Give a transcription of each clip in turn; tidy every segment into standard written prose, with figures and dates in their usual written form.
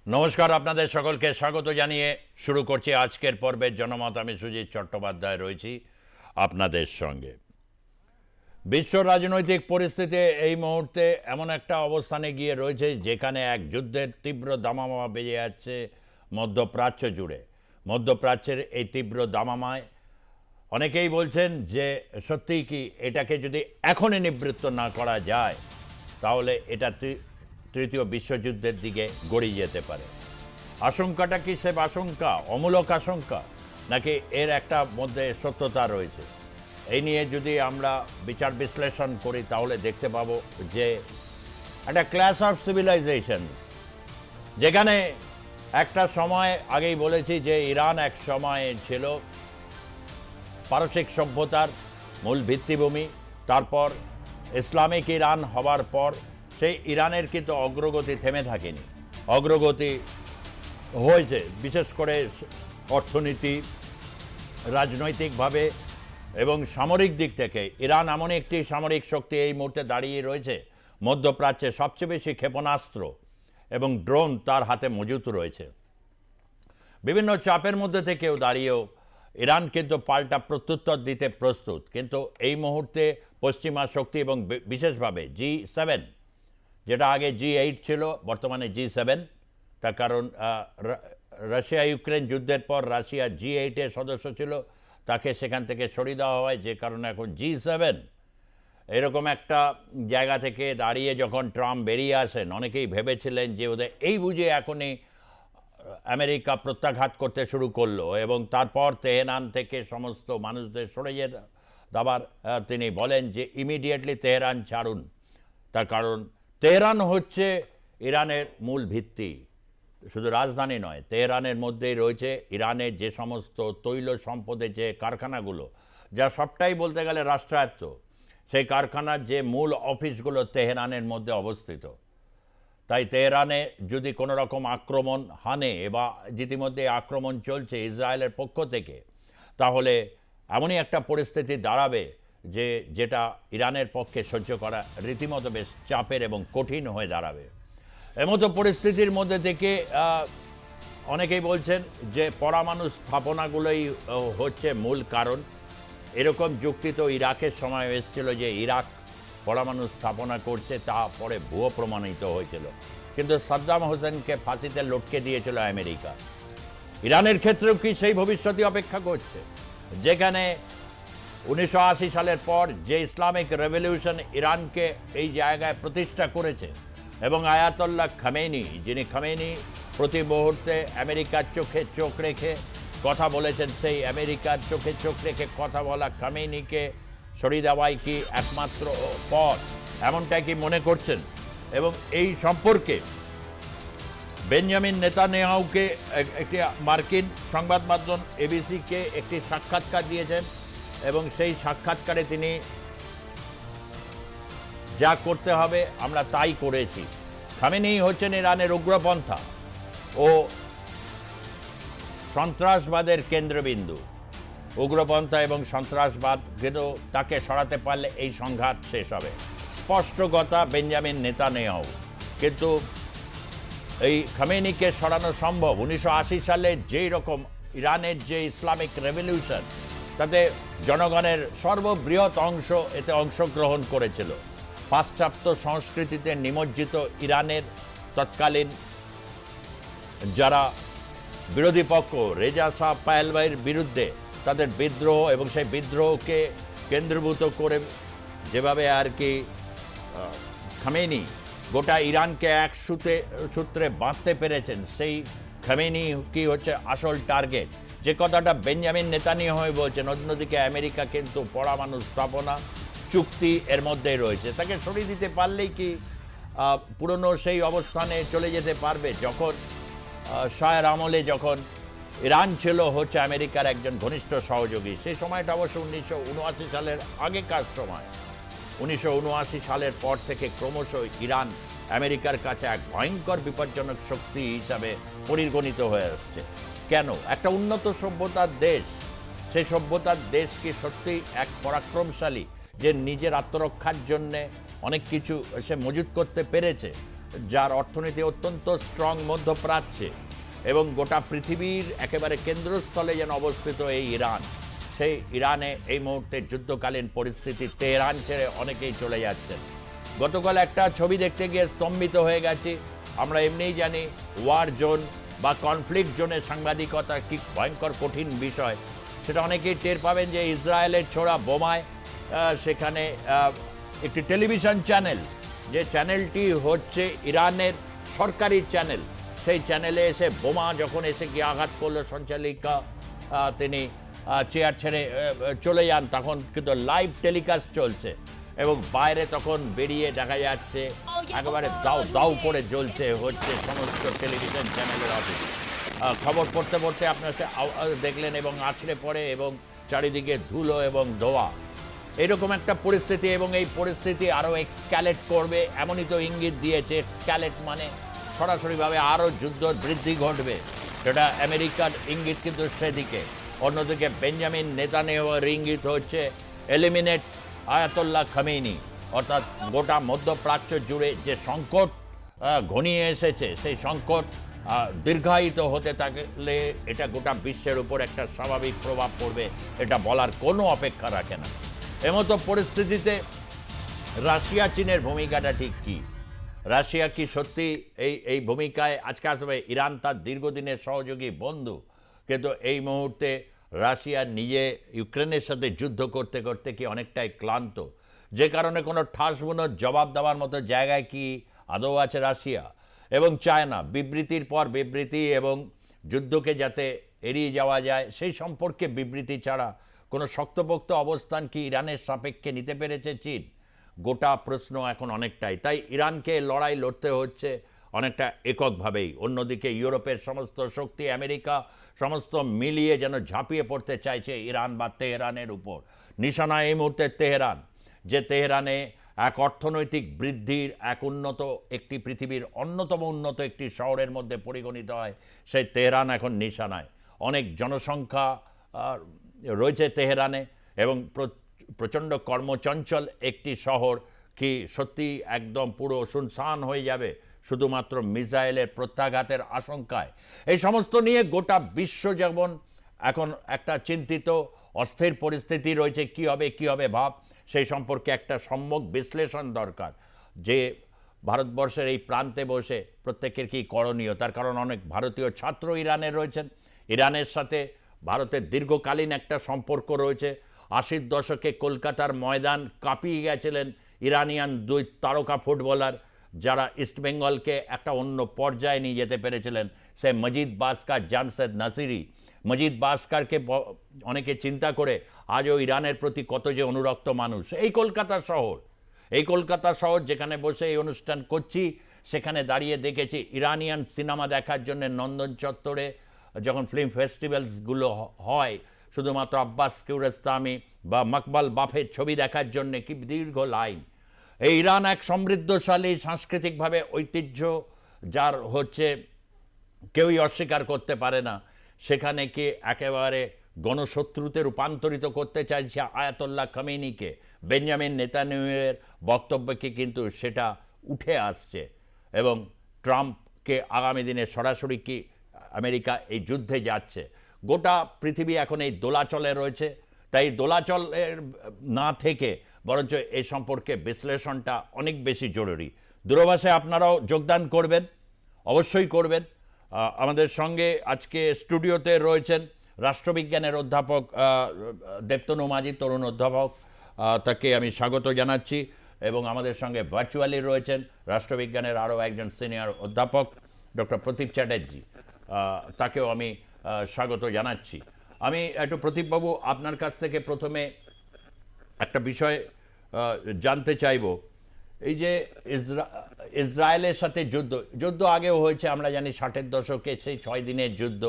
নমস্কার, আপনাদের সকলকে স্বাগত জানিয়ে শুরু করছি আজকের পর্বের জনমত। আমি সুজিত চট্টোপাধ্যায় রয়েছি আপনাদের সঙ্গে। বিশ্ব রাজনৈতিক পরিস্থিতি এই মুহূর্তে এমন একটা অবস্থানে গিয়ে রয়েছে যেখানে এক যুদ্ধের তীব্র দামামা বেজে যাচ্ছে মধ্যপ্রাচ্য জুড়ে। মধ্যপ্রাচ্যের এই তীব্র দামামায় অনেকেই বলছেন যে সত্যিই কি এটাকে যদি এখনই নিবৃত্ত না করা যায় তাহলে এটা তৃতীয় বিশ্বযুদ্ধের দিকে গড়িয়ে যেতে পারে। আশঙ্কাটা কি সে আশঙ্কা, অমূলক আশঙ্কা, নাকি এর একটা মধ্যে সত্যতা রয়েছে? এই নিয়ে যদি আমরা বিচার বিশ্লেষণ করি তাহলে দেখতে পাবো যে একটা ক্ল্যাশ অফ সিভিলাইজেশন, যেখানে একটা সময় আগেই বলেছি যে ইরান এক সময় ছিল পারসিক সভ্যতার মূল ভিত্তিভূমি। তারপর ইসলামিক ইরান হবার পর সেই ইরানের কিন্তু অগ্রগতি থেমে থাকেনি, অগ্রগতি হয়েছে, বিশেষ করে অর্থনীতি, রাজনৈতিকভাবে এবং সামরিক দিক থেকে। ইরান এমন একটি সামরিক শক্তি এই মুহূর্তে দাঁড়িয়ে রয়েছে, মধ্যপ্রাচ্যে সবচেয়ে বেশি ক্ষেপণাস্ত্র এবং ড্রোন তার হাতে মজুত রয়েছে। বিভিন্ন চাপের মধ্যে থেকেও দাঁড়িয়েও ইরান কিন্তু পাল্টা প্রত্যুত্তর দিতে প্রস্তুত। কিন্তু এই মুহূর্তে পশ্চিমা শক্তি এবং বিশেষভাবে G7, যেটা আগে G8 ছিল, বর্তমানে G7, তার কারণ রাশিয়া ইউক্রেন যুদ্ধের পর রাশিয়া G8-এর সদস্য ছিল, তাকে সেখান থেকে সরিয়ে দেওয়া হয়, যে কারণে এখন G7। এরকম একটা জায়গা থেকে দাঁড়িয়ে যখন ট্রাম্প বেরিয়ে আসেন, অনেকেই ভেবেছিলেন যে ওদের এই বুঝে এখনই আমেরিকা প্রত্যাঘাত করতে শুরু করলো এবং তারপর তেহরান থেকে সমস্ত মানুষদের সরে যেতে দাবার তিনি বলেন যে ইমিডিয়েটলি তেহরান ছাড়ুন। তার কারণ তেহরান হচ্ছে ইরানের মূল ভিত্তি, শুধু রাজধানী নয়, তেহরানের মধ্যেই রয়েছে ইরানের যে সমস্ত তৈল সম্পদের যে কারখানাগুলো, যা সবটাই বলতে গেলে রাষ্ট্রায়ত্ত, সেই কারখানার যে মূল অফিসগুলো তেহরানের মধ্যে অবস্থিত। তাই তেহরানে যদি কোনো রকম আক্রমণ হানে বা ইতিমধ্যে আক্রমণ চলছে ইসরায়েলের পক্ষ থেকে, তাহলে এমনই একটা পরিস্থিতি দাঁড়াবে যেটা ইরানের পক্ষে সহ্য করা রীতিমতো বেশ চাপের এবং কঠিন হয়ে দাঁড়াবে। এমতো পরিস্থিতির মধ্যে থেকে অনেকেই বলছেন যে পরমাণু স্থাপনাগুলোই হচ্ছে মূল কারণ। এরকম যুক্তি তো ইরাকের সময় এসেছিল যে ইরাক পরমাণু স্থাপনা করছে, তা পরে ভুয়ো প্রমাণিত হয়েছিল। কিন্তু সাদ্দাম হোসেনকে ফাঁসিতে লটকে দিয়েছিল আমেরিকা। ইরানের ক্ষেত্রেও কি সেই ভবিষ্যৎই অপেক্ষা করছে, যেখানে 1980 সালের পর যে ইসলামিক রেভলিউশন ইরানকে এই জায়গায় প্রতিষ্ঠা করেছে এবং আয়াতল্লাহ খামেনি, যিনি খামেনি প্রতি মুহূর্তে আমেরিকার চোখে চোখ রেখে কথা বলেছেন, সেই আমেরিকার চোখে চোখ রেখে কথা বলা খামেনিকে সরিয়ে দেওয়াই কি একমাত্র পথ, এমনটাই কি মনে করছেন? এবং এই সম্পর্কে বেঞ্জামিন নেতানিয়াহুকে একটি মার্কিন সংবাদ মাধ্যম এবিসিকে একটি সাক্ষাৎকার দিয়েছেন এবং সেই সাক্ষাৎকারে তিনি যা করতে হবে আমরা তাই করেছি। খামেনি হচ্ছেন ইরানের উগ্রপন্থা ও সন্ত্রাসবাদের কেন্দ্রবিন্দু। উগ্রপন্থা এবং সন্ত্রাসবাদ, কিন্তু তাকে সরাতে পারলে এই সংঘাত শেষ হবে, স্পষ্ট কথা বেঞ্জামিন নেতানিয়াহু। কিন্তু এই খামেনিকে সরানো সম্ভব। 1980 সালে যেই রকম ইরানের যে ইসলামিক রেভলিউশন, তাতে জনগণের সর্ববৃহৎ অংশ এতে অংশগ্রহণ করেছিল। পাশ্চাত্য সংস্কৃতিতে নিমজ্জিত ইরানের তৎকালীন যারা বিরোধী পক্ষ, রেজা শাহ পাহলভির বিরুদ্ধে তাদের বিদ্রোহ এবং সেই বিদ্রোহকে কেন্দ্রীভূত করে যেভাবে আর কি খামেনি গোটা ইরানকে এক সূত্রে বাঁধতে পেরেছেন, সেই খামেনি কি হচ্ছে আসল টার্গেট, যে কথাটা বেঞ্জামিন নেতানিয়াহু বলছেন। অন্যদিকে আমেরিকা কিন্তু পরমাণু স্থাপনা চুক্তি এর মধ্যেই রয়েছে, তাকে সরিয়ে দিতে পারলেই কি পুরনো সেই অবস্থানে চলে যেতে পারবে যখন শাহের আমলে যখন ইরান ছিল হচ্ছে আমেরিকার একজন ঘনিষ্ঠ সহযোগী। সেই সময়টা অবশ্য 1979 সালের আগেকার সময়। 1979 সালের পর থেকে ক্রমশ ইরান আমেরিকার কাছে এক ভয়ঙ্কর বিপজ্জনক শক্তি হিসাবে পরিগণিত হয়ে আসছে। কেন? একটা উন্নত সভ্যতার দেশ, সেই সভ্যতার দেশ কি সত্যি এক পরাক্রমশালী যে নিজের আত্মরক্ষার জন্যে অনেক কিছু সে মজুত করতে পেরেছে? যার অর্থনীতি অত্যন্ত স্ট্রং মধ্যপ্রাচ্যে এবং গোটা পৃথিবীর একেবারে কেন্দ্রস্থলে যেন অবস্থিত এই ইরান, সেই ইরানে এই মুহূর্তে যুদ্ধকালীন পরিস্থিতি, তেহরান ছেড়ে অনেকেই চলে যাচ্ছেন। গতকাল একটা ছবি দেখতে গিয়ে স্তম্ভিত হয়ে গেছি। আমরা এমনিই জানি ওয়ার জোন বা কনফ্লিক্ট জোনে সাংবাদিকতা কি ভয়ঙ্কর কঠিন বিষয়, সেটা অনেকেই টের পাবেন যে ইসরায়েলের ছোড়া বোমায় সেখানে একটি টেলিভিশন চ্যানেল, যে চ্যানেলটি হচ্ছে ইরানের সরকারি চ্যানেল, সেই চ্যানেলে এসে বোমা যখন এসে গিয়ে আঘাত করলো, সঞ্চালিকা তিনি চেয়ার ছেড়ে চলে যান, তখন কিন্তু লাইভ টেলিকাস্ট চলছে এবং বাইরে তখন বেরিয়ে দেখা যাচ্ছে একেবারে দাউ দাউ করে জ্বলছে হচ্ছে সমস্ত টেলিভিশন চ্যানেলের অফিস। খবর পড়তে পড়তে আপনার দেখলেন এবং আছড়ে পড়ে এবং চারিদিকে ধুলো এবং ধোয়া, এরকম একটা পরিস্থিতি। এবং এই পরিস্থিতি আরও এক্সক্যালেট করবে এমনই তো ইঙ্গিত দিয়েছে। এক্সক্যালেট মানে সরাসরিভাবে আরও যুদ্ধ বৃদ্ধি ঘটবে, সেটা আমেরিকার ইঙ্গিত কিন্তু সেদিকে। অন্যদিকে বেঞ্জামিন নেতানিয়াহুর ইঙ্গিত হচ্ছে এলিমিনেট আয়াতুল্লাহ খামেনি, অর্থাৎ গোটা মধ্যপ্রাচ্য জুড়ে যে সংকট ঘনিয়ে এসেছে, সেই সংকট দীর্ঘায়িত হতে থাকলে এটা গোটা বিশ্বের উপর একটা স্বাভাবিক প্রভাব পড়বে, এটা বলার কোনো অপেক্ষা রাখে না। এমতো পরিস্থিতিতে রাশিয়া চীনের ভূমিকাটা ঠিক কী? রাশিয়া কি সত্যি এই ভূমিকায় আজকে আসবে? ইরান তার দীর্ঘদিনের সহযোগী বন্ধু, কিন্তু এই মুহূর্তে রাশিয়া নিজে ইউক্রেনের সাথে যুদ্ধ করতে করতে কি অনেকটাই ক্লান্ত, যে কারণে কোনো ঠাসবুনোর জবাব দেওয়ার মতো জায়গায় কি আদৌ আছে রাশিয়া? এবং চায়না বিবৃতির পর বিবৃতি এবং যুদ্ধকে যাতে এড়িয়ে যাওয়া যায় সেই সম্পর্কে বিবৃতি ছাড়া কোনো শক্তপোক্ত অবস্থান কি ইরানের সাপেক্ষে নিতে পেরেছে চীন? গোটা প্রশ্ন এখন অনেকটাই। তাই ইরানকে লড়াই লড়তে হচ্ছে অনেকটা এককভাবেই। অন্যদিকে ইউরোপের সমস্ত শক্তি, আমেরিকা সমস্ত মিলিয়ে যেন ঝাঁপিয়ে পড়তে চাইছে ইরান বা তেহরানের উপর। নিশানা এই মুহূর্তে তেহরান, যে তেহরানে এক অর্থনৈতিক বৃদ্ধির এক উন্নত, একটি পৃথিবীর অন্যতম উন্নত একটি শহরের মধ্যে পরিগণিত হয়, সেই তেহরান এখন নিশানায়। অনেক জনসংখ্যা রয়েছে তেহরানে এবং প্রচণ্ড কর্মচঞ্চল একটি শহর কি সত্যি একদম পুরো শুনশান হয়ে যাবে শুধুমাত্র মিসাইলের প্রত্যাঘাতের আশঙ্কায়? এই সমস্ত নিয়ে গোটা বিশ্ব যেমন এখন একটা চিন্তিত অস্থির পরিস্থিতি রয়েছে, কি হবে ভাব, সেই সম্পর্কে একটা সম্যক বিশ্লেষণ দরকার যে ভারতবর্ষের এই প্রান্তে বসে প্রত্যেকের কি করণীয়। তার কারণ অনেক ভারতীয় ছাত্র ইরানে রয়েছেন, ইরানের সাথে ভারতের দীর্ঘকালীন একটা সম্পর্ক রয়েছে। 80-র দশকে কলকাতার ময়দান কাঁপিয়ে গেছিলেন ইরানিয়ান 2 তারকা ফুটবলার, যারা ইস্টবেঙ্গলকে একটা অন্য পর্যায়ে নিয়ে যেতে পেরেছিলেন। সে মজিদ বাস্কার, জামশেদ নাসিরি। মজিদ বাস্কারকে অনেকে চিন্তা করে আজও ইরানের প্রতি কত যে অনুরক্ত মানুষ। এই কলকাতা শহর যেখানে বসে এই অনুষ্ঠান করছি, সেখানে দাঁড়িয়ে দেখেছি ইরানিয়ান সিনেমা দেখার জন্য নন্দন চত্বরে যখন ফিল্ম ফেস্টিভ্যালসগুলো হয়, শুধুমাত্র আব্বাস কিয়ারোস্তামি বা মকবুল বাফের ছবি দেখার জন্য কি দীর্ঘ লাইন। এই ইরান এক সমৃদ্ধশালী সাংস্কৃতিকভাবে ঐতিহ্য, যার হচ্ছে কেউই অস্বীকার করতে পারে না। সেখানে কি একেবারে গণশত্রুতে রূপান্তরিত করতে চাইছে আয়াতুল্লাহ খামেনিকে? বেঞ্জামিন নেতানিয়াহুর বক্তব্যকে কিন্তু সেটা উঠে আসছে এবং ট্রাম্পকে আগামী দিনে সরাসরি কি আমেরিকা এই যুদ্ধে যাচ্ছে? গোটা পৃথিবী এখন এই দোলাচলে রয়েছে। তাই দোলাচলের না থেকে বরঞ্চ এই সম্পর্কে বিশ্লেষণটা অনেক বেশি জরুরি। দূরভাষে আপনারাও যোগদান করবেন, অবশ্যই করবেন। আমাদের সঙ্গে আজকে স্টুডিওতে রয়েছেন রাষ্ট্রবিজ্ঞানের অধ্যাপক দেবতনু মাঝি, তরুণ অধ্যাপক, তাকে আমি স্বাগত জানাচ্ছি। এবং আমাদের সঙ্গে ভার্চুয়ালি রয়েছেন রাষ্ট্রবিজ্ঞানের আরও একজন সিনিয়র অধ্যাপক ডক্টর প্রতীপ চ্যাটার্জি, তাকেও আমি স্বাগত জানাচ্ছি। আমি একটু প্রতীপবাবু আপনার কাছ থেকে প্রথমে একটা বিষয় জানতে চাইব। এই যে ইসরায়েলের সাথে যুদ্ধ আগেও হয়েছে, আমরা জানি 60-এর দশকে সেই 6 দিনের যুদ্ধ,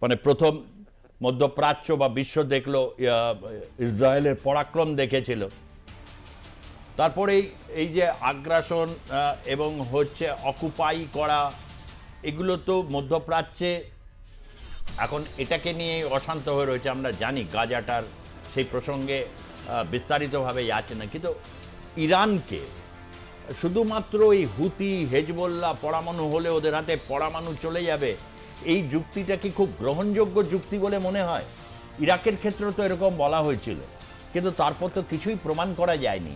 মানে প্রথম মধ্যপ্রাচ্য বা বিশ্ব দেখলো ইসরায়েলের পরাক্রম দেখেছিল। তারপরেই এই যে আগ্রাসন এবং হচ্ছে অকুপাই করা, এগুলো তো মধ্যপ্রাচ্যে এখন এটাকে নিয়ে অশান্ত হয়ে রয়েছে। আমরা জানি গাজাটার সেই প্রসঙ্গে বিস্তারিতভাবে যাচ্ছে না, কিন্তু ইরানকে শুধুমাত্র এই হুতি হেজবুল্লাহ পরমাণু হলে ওদের হাতে পরমাণু চলে যাবে, এই যুক্তিটা কি খুব গ্রহণযোগ্য যুক্তি বলে মনে হয়? ইরাকের ক্ষেত্রে তো এরকম বলা হয়েছিল, কিন্তু তারপর তো কিছুই প্রমাণ করা যায়নি।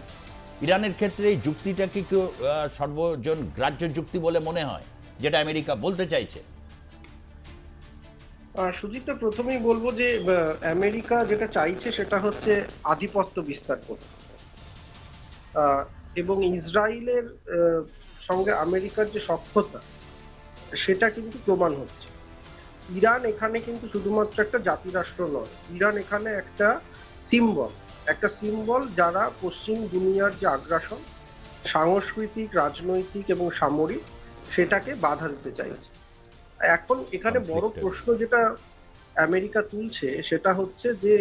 ইরানের ক্ষেত্রে এই যুক্তিটা কি কেউ সর্বজন গ্রাহ্য যুক্তি বলে মনে হয়, যেটা আমেরিকা বলতে চাইছে? সুজিত, প্রথমেই বলবো যে আমেরিকা যেটা চাইছে সেটা হচ্ছে আধিপত্য বিস্তার করতে। আহ, এবং ইসরায়েলের সঙ্গে আমেরিকার যে সখ্যতা, সেটা কিন্তু প্রমাণ হচ্ছে। ইরান এখানে কিন্তু শুধুমাত্র একটা জাতিরাষ্ট্র নয়, ইরান এখানে সিম্বল একটা সিম্বল যারা পশ্চিম দুনিয়ার যে আগ্রাসন, সাংস্কৃতিক, রাজনৈতিক এবং সামরিক, সেটাকে বাধা দিতে চাইছে। এখন এখানে বড় প্রশ্ন যেটা আমেরিকা তুলছে সেটা হচ্ছে যে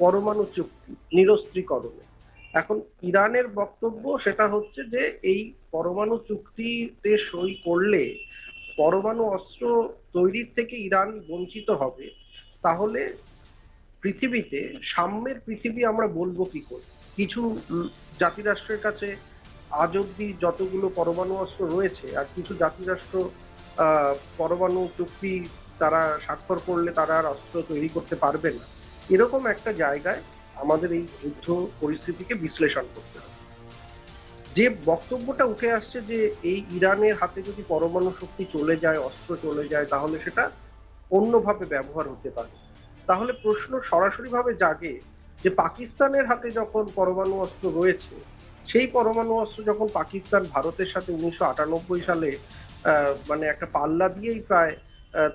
পরমাণু চুক্তি নিরস্ত্রীকরণে। এখন ইরানের বক্তব্য সেটা হচ্ছে যে এই পরমাণু চুক্তিতে সই করলে পরমাণু অস্ত্র তৈরির থেকে ইরান বঞ্চিত হবে। তাহলে পৃথিবীতে সাম্যের পৃথিবী আমরা বলবো কি করে? কিছু জাতিরাষ্ট্রের কাছে আজ অব্দি যতগুলো পরমাণু অস্ত্র রয়েছে, আর কিছু জাতিরাষ্ট্র পরমাণু চুক্তি তারা স্বাক্ষর করলে তারা আর অস্ত্র তৈরি করতে পারবে না। এরকম একটা জায়গায় আমাদের এই যুদ্ধ পরিস্থিতিকে বিশ্লেষণ করতে হবে। যে বক্তব্যটা উঠে আসছে যে এই ইরানের হাতে যদি পরমাণু শক্তি চলে যায়, অস্ত্র চলে যায়, তাহলে সেটা অন্যভাবে ব্যবহার হতে পারে। তাহলে প্রশ্ন সরাসরিভাবে জাগে যে পাকিস্তানের হাতে যখন পরমাণু অস্ত্র রয়েছে, সেই পরমাণু অস্ত্র যখন পাকিস্তান ভারতের সাথে 1998 সালে মানে একটা পাল্লা দিয়েই প্রায়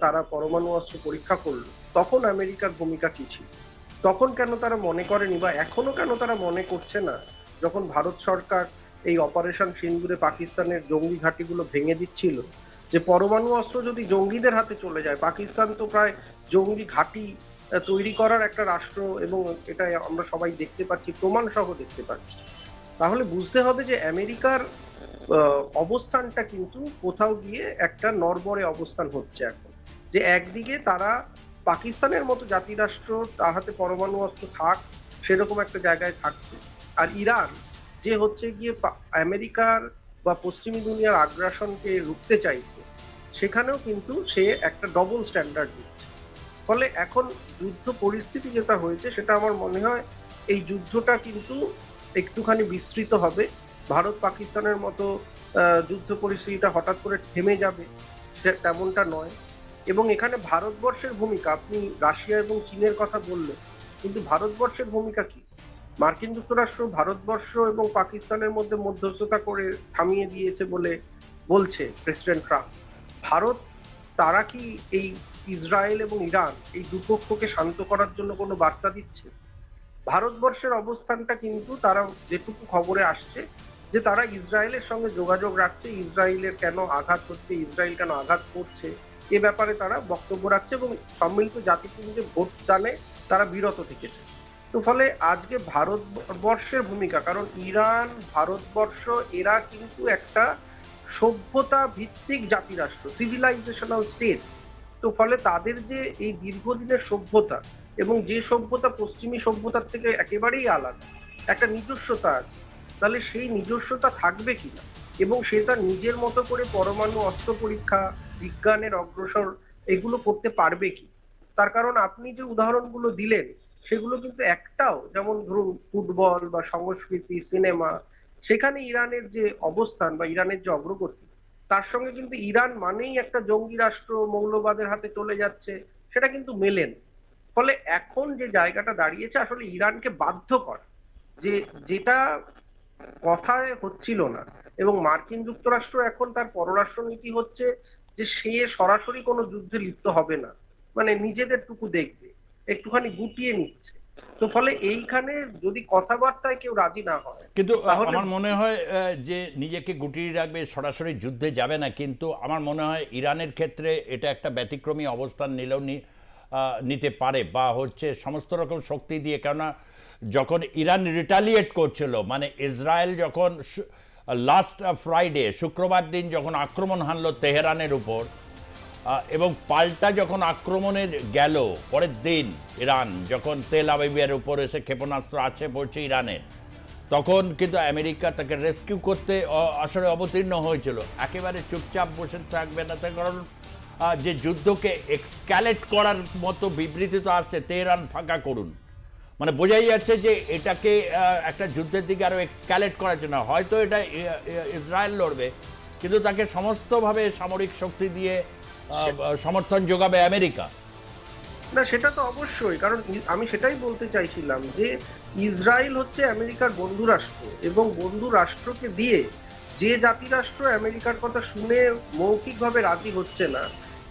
তারা পরমাণু অস্ত্র পরীক্ষা করলো, তখন আমেরিকার ভূমিকা কি ছিল? তখন কেন তারা মনে করেনি, বা এখনো কেন তারা মনে করছে না, যখন ভারত সরকার এই অপারেশন সিন্দুরে পাকিস্তানের জঙ্গি ঘাঁটিগুলো ভেঙে দিচ্ছিল, যে পরমাণু অস্ত্র যদি জঙ্গিদের হাতে চলে যায়, পাকিস্তান তো প্রায় জঙ্গি ঘাঁটি তৈরি করার একটা রাষ্ট্র, এবং এটা আমরা সবাই দেখতে পাচ্ছি, প্রমাণ সহ দেখতে পাচ্ছি। তাহলে বুঝতে হবে যে আমেরিকার অবস্থানটা কিন্তু কোথাও গিয়ে একটা নড়বড়ে অবস্থান হচ্ছে এখন। যে একদিকে তারা পাকিস্তানের মতো জাতিরাষ্ট্র, তার হাতে পরমাণু অস্ত্র থাক, সেরকম একটা জায়গায় থাকছে। আর ইরান যে হচ্ছে গিয়ে আমেরিকার বা পশ্চিমী দুনিয়ার আগ্রাসনকে রুখতে চাইছে, সেখানেও কিন্তু সে একটা ডবল স্ট্যান্ডার্ড দিচ্ছে। ফলে এখন যুদ্ধ পরিস্থিতি যেটা হয়েছে, সেটা আমার মনে হয় এই যুদ্ধটা কিন্তু একটুখানি বিস্তৃত হবে। ভারত পাকিস্তানের মতো যুদ্ধ পরিস্থিতিটা হঠাৎ করে থেমে যাবে, তেমনটা নয়। এবং এখানে ভারতবর্ষের ভূমিকা, আপনি রাশিয়া এবং চীনের কথা বললেন, কিন্তু ভারতবর্ষের ভূমিকা কি? মার্কিন যুক্তরাষ্ট্র ভারতবর্ষ এবং পাকিস্তানের মধ্যে মধ্যস্থতা করে থামিয়ে দিয়েছে বলে বলছে প্রেসিডেন্ট ট্রাম্প। ভারত, তারা কি এই ইসরায়েল এবং ইরান এই দুপক্ষকে শান্ত করার জন্য কোনো বার্তা দিচ্ছে? ভারতবর্ষের অবস্থানটা কিন্তু, তারা যেটুকু খবরে আসছে, যে তারা ইসরায়েলের সঙ্গে যোগাযোগ রাখছে, ইসরায়েলের কেন আঘাত হচ্ছে, ইসরায়েল কেন আঘাত করছে, এ ব্যাপারে তারা বক্তব্য রাখছে, এবং সম্মিলিত জাতিসংঘে ভোট দানে তারা বিরত থেকেছে। তো ফলে আজকে ভারতবর্ষের ভূমিকা, কারণ ইরান, ভারতবর্ষ, এরা কিন্তু একটা সভ্যতা ভিত্তিক জাতিরাষ্ট্র, সিভিলাইজেশনাল স্টেট। তো ফলে তাদের যে এই দীর্ঘদিনের সভ্যতা, এবং যে সভ্যতা পশ্চিমী সভ্যতার থেকে একেবারেই আলাদা, একটা নিজস্বতা আছে। তাহলে সেই নিজস্বতা থাকবে কিনা, এবং সেটা নিজের মতো করে পরমাণু অস্ত্র পরীক্ষা, বিজ্ঞানের অগ্রসর, এগুলো করতে পারবে কি? তার কারণ আপনি যে উদাহরণগুলো দিলেন, সেগুলো কিন্তু একটাও, যেমন ধরুন ফুটবল বা সংস্কৃতি, সিনেমা, সেখানে ইরানের যে অবস্থান বা ইরানের যে অগ্রগতি, তার সঙ্গে কিন্তু ইরান মানেই একটা জঙ্গি রাষ্ট্র, মৌলবাদের হাতে চলে যাচ্ছে, সেটা কিন্তু মেলেন। ফলে এখন যে জায়গাটা দাঁড়িয়েছে, আসলে ইরানকে বাধ্য করা, যে যেটা কথায় হচ্ছিল না। এবং মার্কিন যুক্তরাষ্ট্র এখন তার পররাষ্ট্রনীতি হচ্ছে যে সে সরাসরি কোনো যুদ্ধে লিপ্ত হবে না, মানে নিজেদের টুকু দেখবে, একটুখানি গুটিয়ে নিচ্ছে। তো ফলে এইখানে যদি কথাবার্তায় কেউ রাজি না হয়, কিন্তু তাহলে আমার মনে হয় যে নিজেকে গুটিয়ে রাখবে, সরাসরি যুদ্ধে যাবে না, কিন্তু আমার মনে হয় ইরানের ক্ষেত্রে এটা একটা ব্যতিক্রমী অবস্থান নিতে পারে, বা হচ্ছে সমস্ত রকম শক্তি দিয়ে। কেননা যখন ইরান রিটালিয়েট করছিল, মানে ইসরায়েল যখন লাস্ট ফ্রাইডে, শুক্রবার দিন যখন আক্রমণ হানলো তেহরানের উপর, এবং পাল্টা যখন আক্রমণে গেল পরের দিন ইরান, যখন তেল আবিবের উপর এসে ক্ষেপণাস্ত্র আছে পড়ছে ইরানের, তখন কিন্তু আমেরিকা তাকে রেস্কিউ করতে আসলে অবতীর্ণ হয়েছিল। একেবারে চুপচাপ বসে থাকবে না, তার কারণ যে যুদ্ধকে এক্সক্যালেট করার মতো বিবৃতি তো আসছে, তেহরান ফাঁকা করুন, মানে বোঝাই যাচ্ছে যে এটাকে একটা যুদ্ধের দিকে আরো এক্সক্যালেট করার জন্য হয়তো এটা ইসরায়েল লড়বে, কিন্তু তাকে সমস্তভাবে সামরিক শক্তি দিয়ে সমর্থন যোগাবে আমেরিকা। না, সেটা তো অবশ্যই, কারণ আমি সেটাই বলতে চাইছিলাম যে ইসরায়েল হচ্ছে আমেরিকার বন্ধু রাষ্ট্র, এবং বন্ধু রাষ্ট্রকে দিয়ে যে জাতিরাষ্ট্র আমেরিকার কথা শুনে মৌখিকভাবে রাজি হচ্ছে না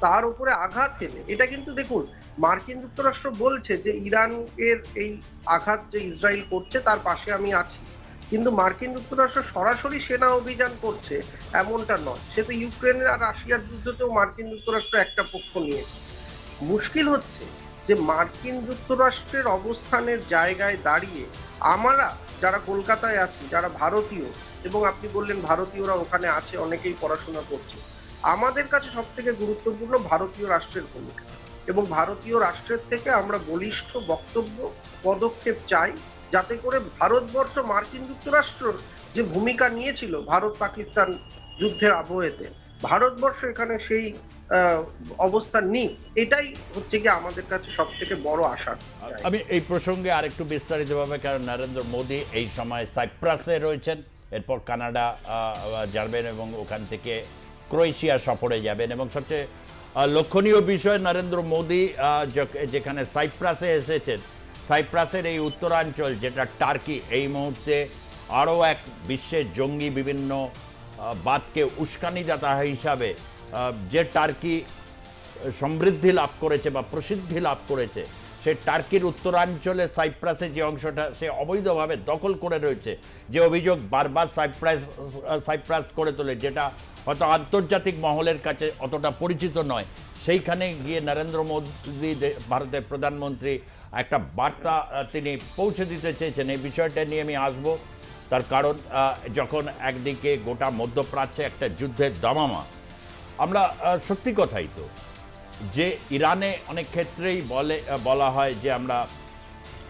তার উপরে আঘাত হেনে, এটা কিন্তু দেখুন মার্কিন যুক্তরাষ্ট্র বলছে যে ইরানের এই আঘাত যে ইসরায়েল করছে তার পাশে আমি আছি, কিন্তু মার্কিন যুক্তরাষ্ট্র সরাসরি সেনা অভিযান করছে এমনটা নয়। সে তো ইউক্রেনের আর রাশিয়ার যুদ্ধতেও মার্কিন যুক্তরাষ্ট্র একটা পক্ষ নিয়েছে। মুশকিল হচ্ছে যে মার্কিন যুক্তরাষ্ট্রের অবস্থানের জায়গায় দাঁড়িয়ে আমরা যারা কলকাতায় আছি, যারা ভারতীয়, এবং আপনি বললেন ভারতীয়রা ওখানে আছে, অনেকেই পড়াশোনা করছে, আমাদের কাছে সব থেকে গুরুত্বপূর্ণ ভারতীয় রাষ্ট্রের ভূমিকা, এবং ভারতীয় রাষ্ট্রের থেকে আমরা বলিষ্ঠ বক্তব্য পদক্ষেপ চাই, যাতে করে ভারতবর্ষ মার্কিন যুক্তরাষ্ট্র যে ভূমিকা নিয়েছিল ভারত পাকিস্তান যুদ্ধের আবহেতে, ভারতবর্ষ এখানে সেই অবস্থান নিক। এটাই হচ্ছে কি আমাদের কাছে সব থেকে বড় আশা। আমি এই প্রসঙ্গে আরেকটু বিস্তারিতভাবে, কারণ নরেন্দ্র মোদী এই সময় সাইপ্রাসে রয়েছেন, এরপর কানাডা যাবেন এবং ওখান থেকে ক্রোয়েশিয়া সফরে যাবেন, এবং সবচেয়ে লক্ষণীয় বিষয় নরেন্দ্র মোদী যেখানে সাইপ্রাসে এসেছেন, সাইপ্রাসের এই উত্তরাঞ্চল যেটা টার্কি, এই মুহূর্তে আরও এক বিশ্বের জঙ্গি বিভিন্ন বাদকে উস্কানিদাতা হিসাবে যে টার্কি সমৃদ্ধি লাভ করেছে বা প্রসিদ্ধি লাভ করেছে, সে টার্কির উত্তরাঞ্চলে সাইপ্রাসের যে অংশটা সে অবৈধভাবে দখল করে রয়েছে, যে অভিযোগ বারবার সাইপ্রাস করে তোলে, যেটা হয়তো আন্তর্জাতিক মহলের কাছে অতটা পরিচিত নয়, সেইখানে গিয়ে নরেন্দ্র মোদী ভারতের প্রধানমন্ত্রী একটা বার্তা তিনি পৌঁছে দিতে চেয়েছেন। এই বিষয়টা নিয়ে আমি আসবো, তার কারণ যখন একদিকে গোটা মধ্যপ্রাচ্যে একটা যুদ্ধের দামামা, আমরা সত্যি কথাই তো যে ইরানে অনেক ক্ষেত্রেই বলা হয় যে আমরা